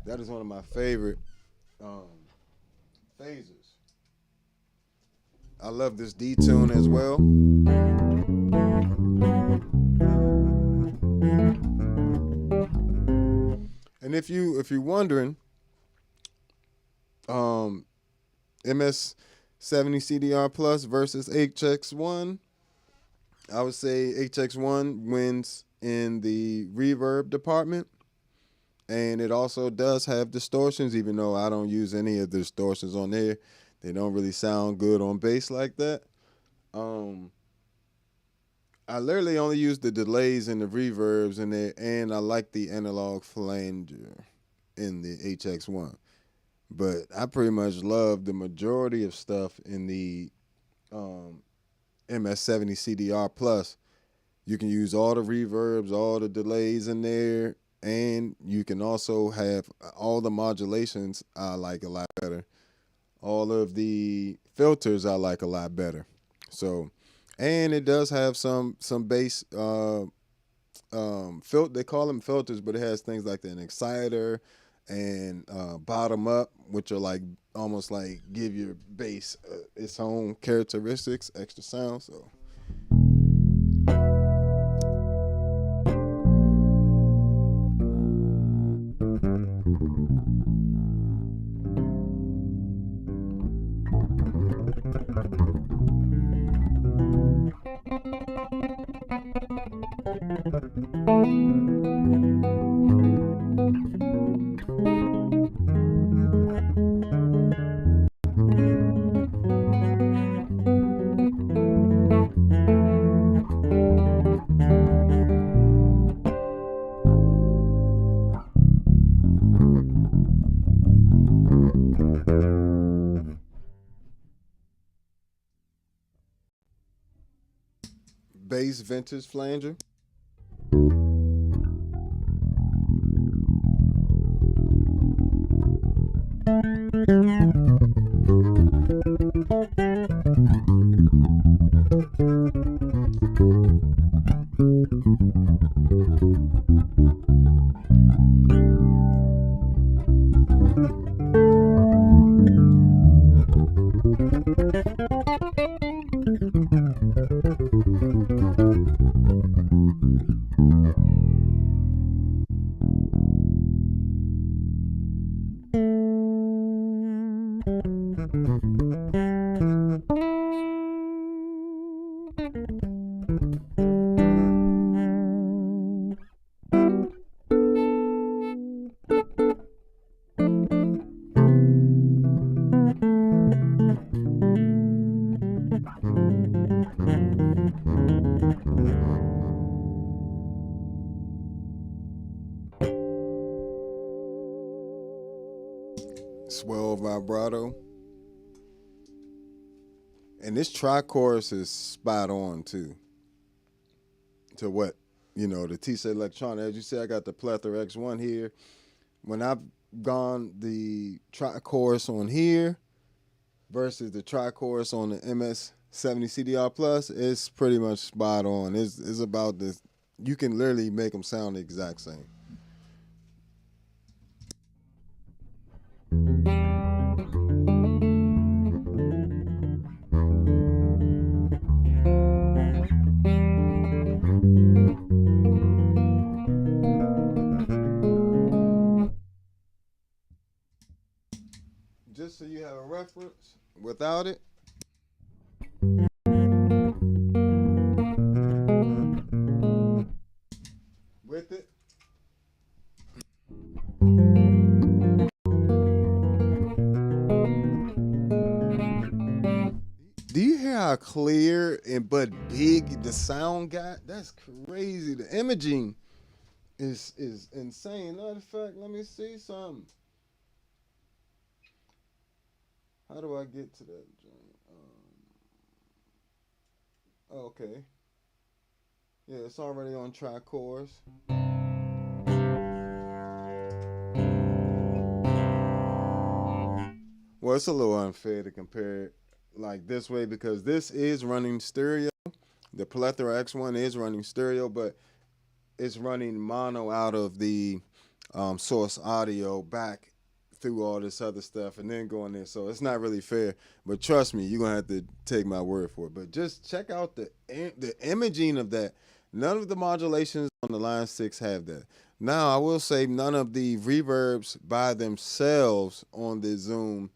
That is one of my favorite phasers. I love this D-tune as well. And if you're wondering, MS-70 CDR Plus versus HX1, I would say HX1 wins in the reverb department. And it also does have distortions, even though I don't use any of the distortions on there. They don't really sound good on bass like that. I literally only use the delays and the reverbs in there, and I like the analog flanger in the HX1. But I pretty much love the majority of stuff in the MS-70 CDR Plus. You can use all the reverbs, all the delays in there, and you can also have all the modulations I like a lot better. All of the filters I like a lot better. So, and it does have some bass they call them filters, but it has things like an exciter and bottom up, which are like almost like give your bass its own characteristics, extra sound. So bass vintage flanger. vibrato. And this tri-chorus is spot on too. To what, the T-Set Electronic. As you see, I got the Plethora X1 here. When I've gone the tri-chorus on here versus the tri-chorus on the MS-70 CDR Plus, it's pretty much spot on. It's about this. You can literally make them sound the exact same. Just so you have a reference, without it, with it, do you hear how clear but big the sound got? That's crazy. The imaging is insane. Matter of fact, let me see something. How do I get to that joint? Okay. Yeah, it's already on tri-chorus. Well, it's a little unfair to compare it like this way because this is running stereo. The Plethora X1 is running stereo, but it's running mono out of the source audio back through all this other stuff and then going there. So it's not really fair. But trust me, you're going to have to take my word for it. But just check out the imaging of that. None of the modulations on the Line 6 have that. Now, I will say none of the reverbs by themselves on the Zoom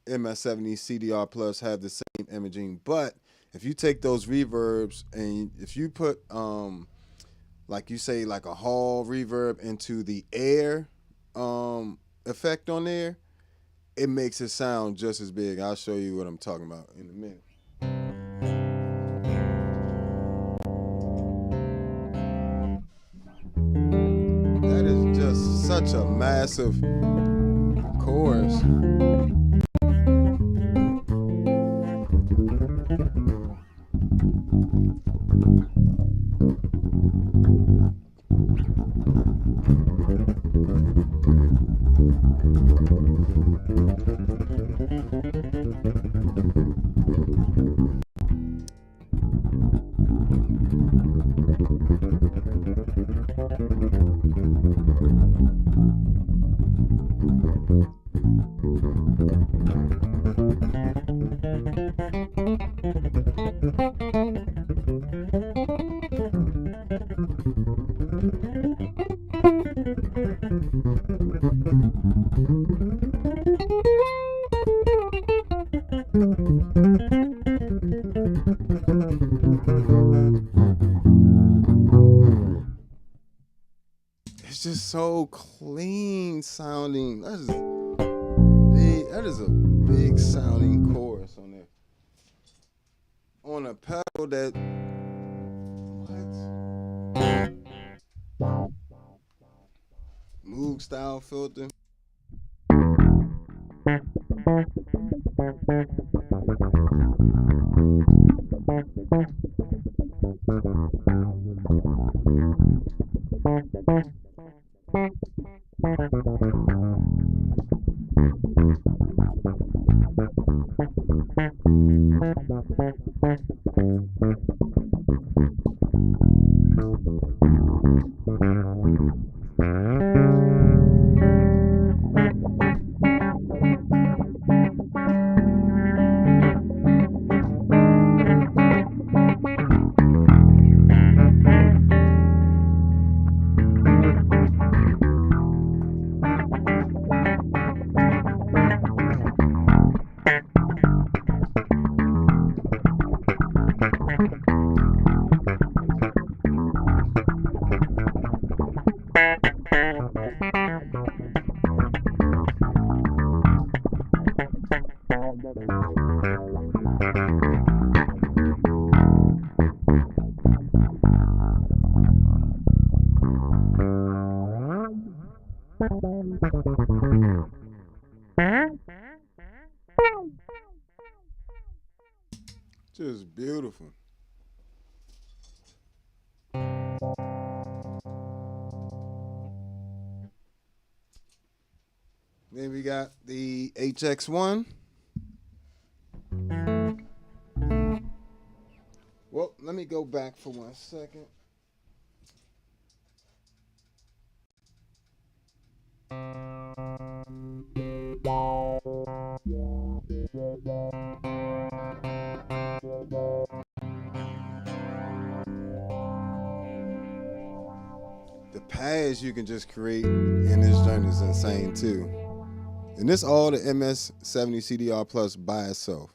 MS-70 CDR Plus have the same imaging. But if you take those reverbs and if you put, like you say, like a hall reverb into the air effect on there, it makes it sound just as big. I'll show you what I'm talking about in a minute. That is just such a massive chorus. It's just so clean sounding. That is a big sounding chorus on there. On a pedal that Moog style filter. Just beautiful. Then we got the HX1. Well, let me go back for 1 second. The pads you can just create in this joint is insane too. And this all the MS-70 CDR Plus by itself.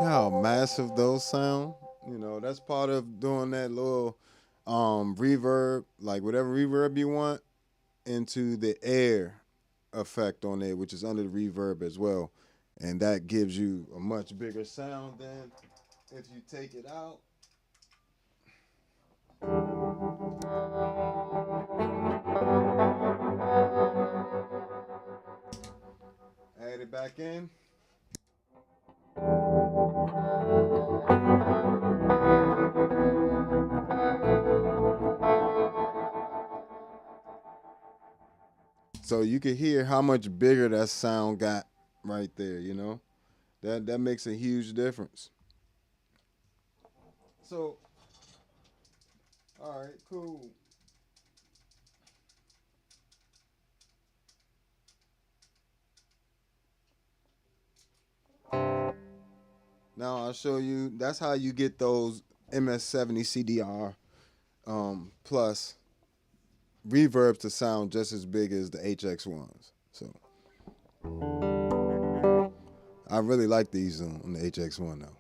How massive those sound. You know, that's part of doing that little reverb, like whatever reverb you want, into the air effect on it, which is under the reverb as well. And that gives you a much bigger sound than if you take it out. Add it back in. So you can hear how much bigger that sound got right there, you know? That makes a huge difference. So, all right, cool. Now I'll show you, that's how you get those MS-70 CDR plus reverbs to sound just as big as the HX1s. So I really like these on the HX1 though.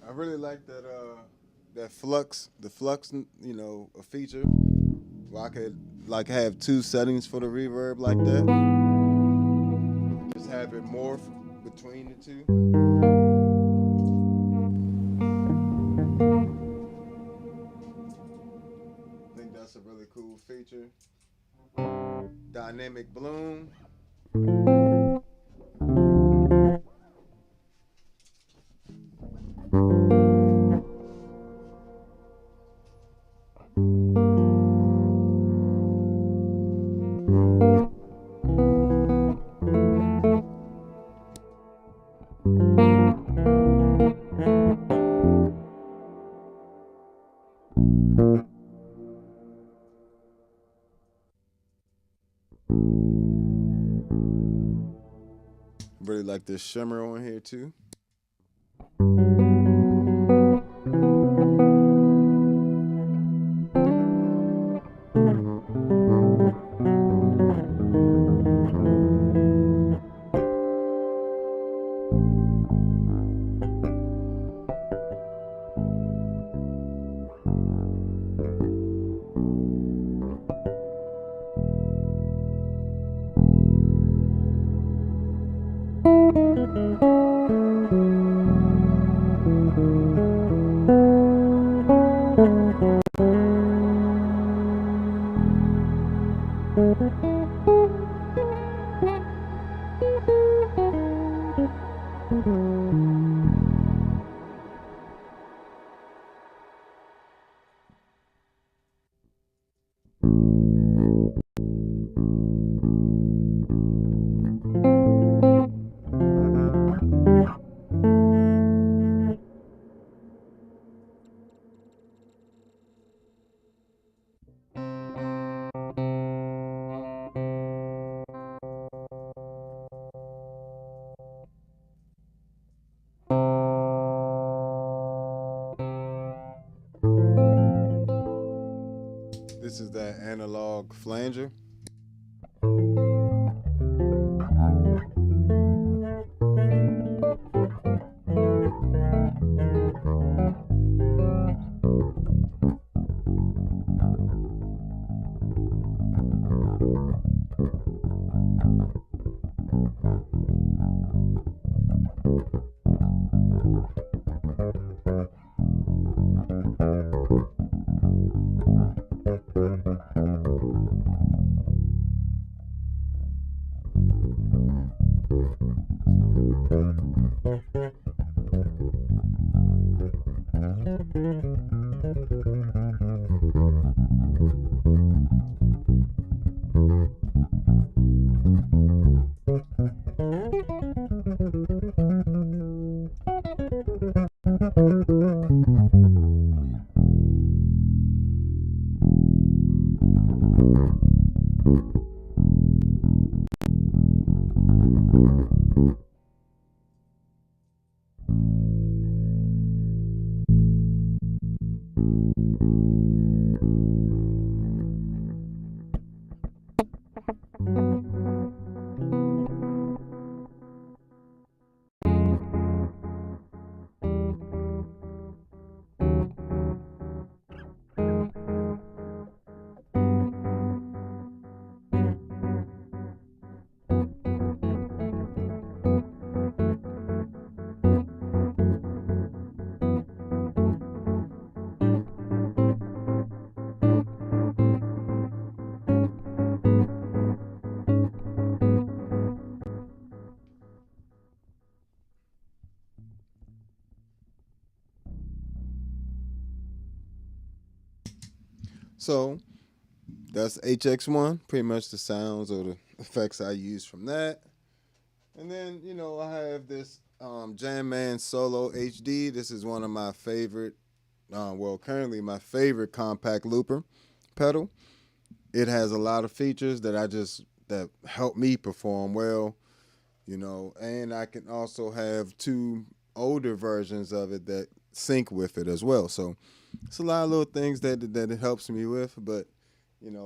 I really like that that flux, the flux, a feature where I could like have two settings for the reverb like that. Just have it morph between the two. I think that's a really cool feature. Dynamic bloom. Really like this shimmer on here too. This is that analog flanger. So that's HX1, pretty much the sounds or the effects I use from that. And then, I have this Jam Man Solo HD. This is one of my favorite, currently my favorite compact looper pedal. It has a lot of features that help me perform well, and I can also have two older versions of it that sync with it as well. So it's a lot of little things that it helps me with, but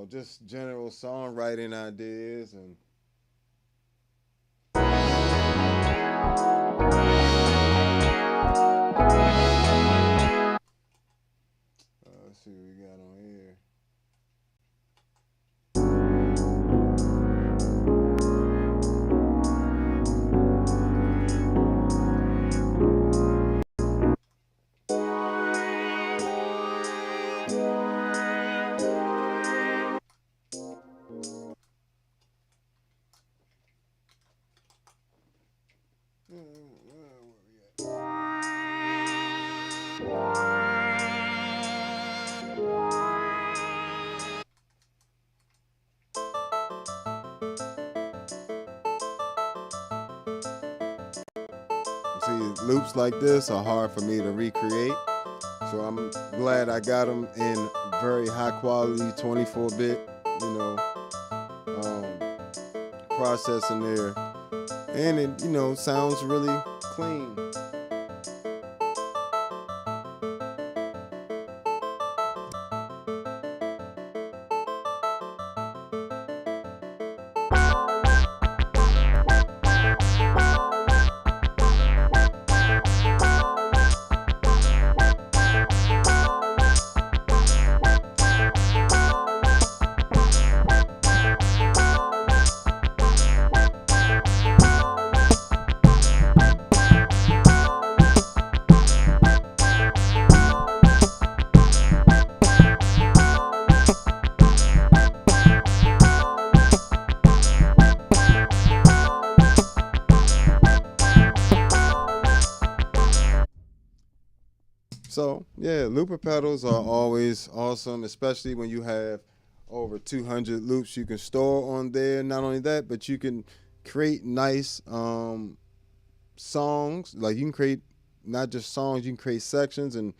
just general songwriting ideas and See, loops like this are hard for me to recreate. So I'm glad I got them in very high quality 24-bit, um, processing there. And it, sounds really clean. So yeah, looper pedals are always awesome, especially when you have over 200 loops you can store on there. Not only that, but you can create nice songs. Like you can create not just songs, you can create sections, and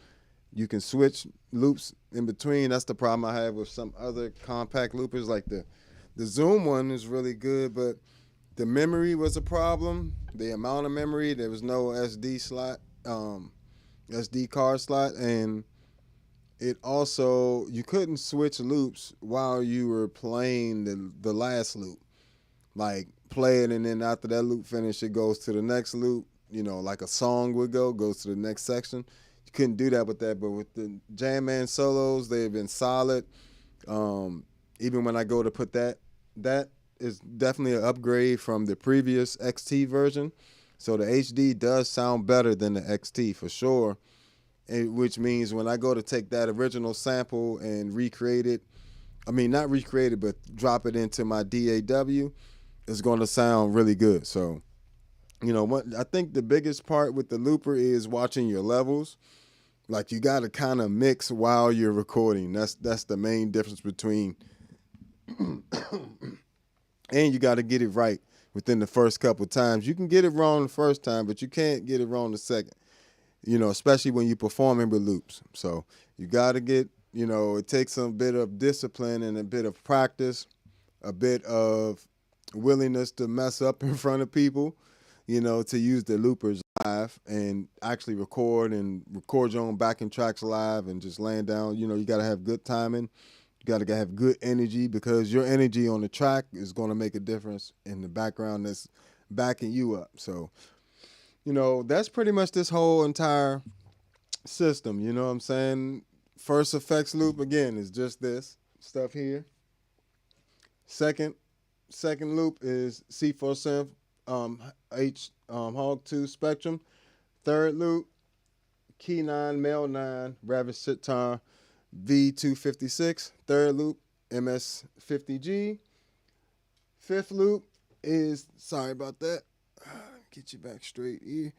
you can switch loops in between. That's the problem I have with some other compact loopers. Like the Zoom one is really good, but the memory was a problem. The amount of memory, there was no SD slot. SD card slot, and it also, you couldn't switch loops while you were playing the last loop. Like play it, and then after that loop finish, it goes to the next loop. Like a song would goes to the next section. You couldn't do that with that, but with the Jam Man solos, they've been solid. Even when I go to put that is definitely an upgrade from the previous XT version. So the HD does sound better than the XT for sure, which means when I go to take that original sample and recreate it, not recreate it, but drop it into my DAW, it's going to sound really good. So, what I think the biggest part with the looper is watching your levels. Like you got to kind of mix while you're recording. That's the main difference between, and you got to get it right within the first couple of times. You can get it wrong the first time, but you can't get it wrong the second, especially when you're performing with loops. So you got to get, it takes a bit of discipline and a bit of practice, a bit of willingness to mess up in front of people, to use the loopers live and actually record your own backing tracks live and just laying down. You got to have good timing. You got to have good energy, because your energy on the track is going to make a difference in the background that's backing you up. So, that's pretty much this whole entire system. You know what I'm saying? First effects loop, again, is just this stuff here. Second loop is C4 Synth Hog 2 Spectrum. Third loop, Key 9, Mel 9, Ravish Sitar V256. Third loop, MS-50G. Fifth loop is, sorry about that, get you back straight here,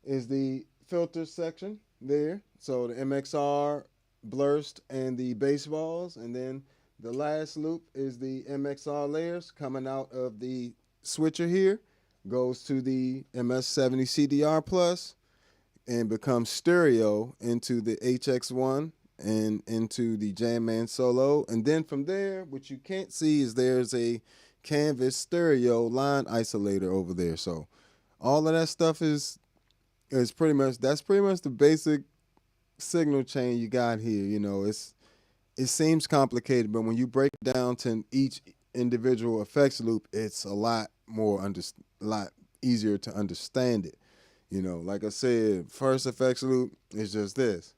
is the filter section there. So the MXR, Blurst, and the baseballs. And then the last loop is the MXR layers coming out of the switcher here, goes to the MS-70 CDR Plus, and becomes stereo into the HX1 and into the Jam Man Solo. And then from there, what you can't see is there's a Canvas stereo line isolator over there. So all of that stuff is pretty much the basic signal chain you got here. It seems complicated, but when you break it down to each individual effects loop, it's a lot easier to understand it. Like I said, first effects loop is just this.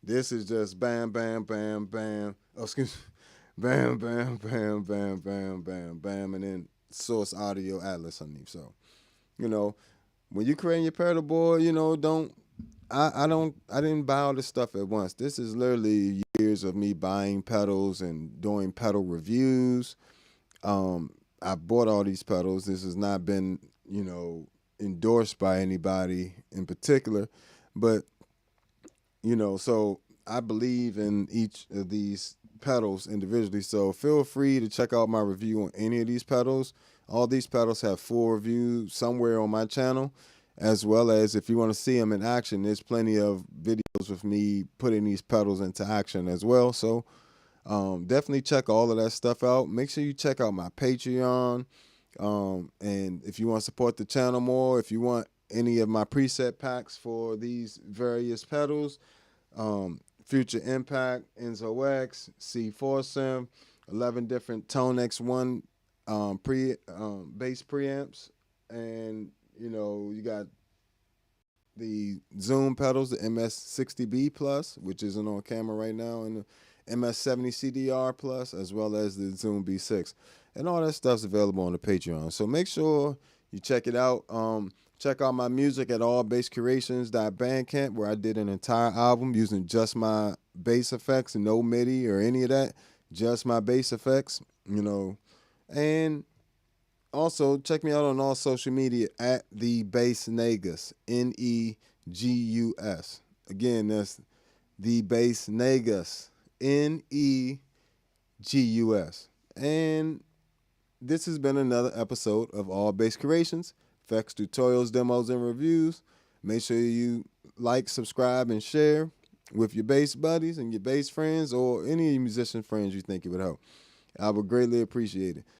This is just bam, bam, bam, bam. Oh, excuse me. Bam, bam, bam, bam, bam, bam, bam, and then source audio atlas underneath. So, when you create your pedal board, I didn't buy all this stuff at once. This is literally years of me buying pedals and doing pedal reviews. I bought all these pedals. This has not been, endorsed by anybody in particular, but so I believe in each of these pedals individually. So feel free to check out my review on any of these pedals. All these pedals have full reviews somewhere on my channel. as well as if you want to see them in action, there's plenty of videos with me putting these pedals into action as well. So definitely check all of that stuff out. Make sure you check out my Patreon. And if you want to support the channel more, if you want any of my preset packs for these various pedals, Future Impact, Enzo X, C4 Sim, 11 different ToneX one bass preamps, and you got the Zoom pedals, the MS-60B Plus, which isn't on camera right now, and the MS-70 CDR Plus, as well as the Zoom B6. And all that stuff's available on the Patreon. So make sure you check it out. Check out my music at allbasscreations.bandcamp, where I did an entire album using just my bass effects and no MIDI or any of that, just my bass effects, And also, check me out on all social media at the Bass Negus, Negus. Again, that's the Bass Negus, Negus. And this has been another episode of All Bass Creations, effects, tutorials, demos, and reviews. Make sure you like, subscribe, and share with your bass buddies and your bass friends or any musician friends you think it would help. I would greatly appreciate it.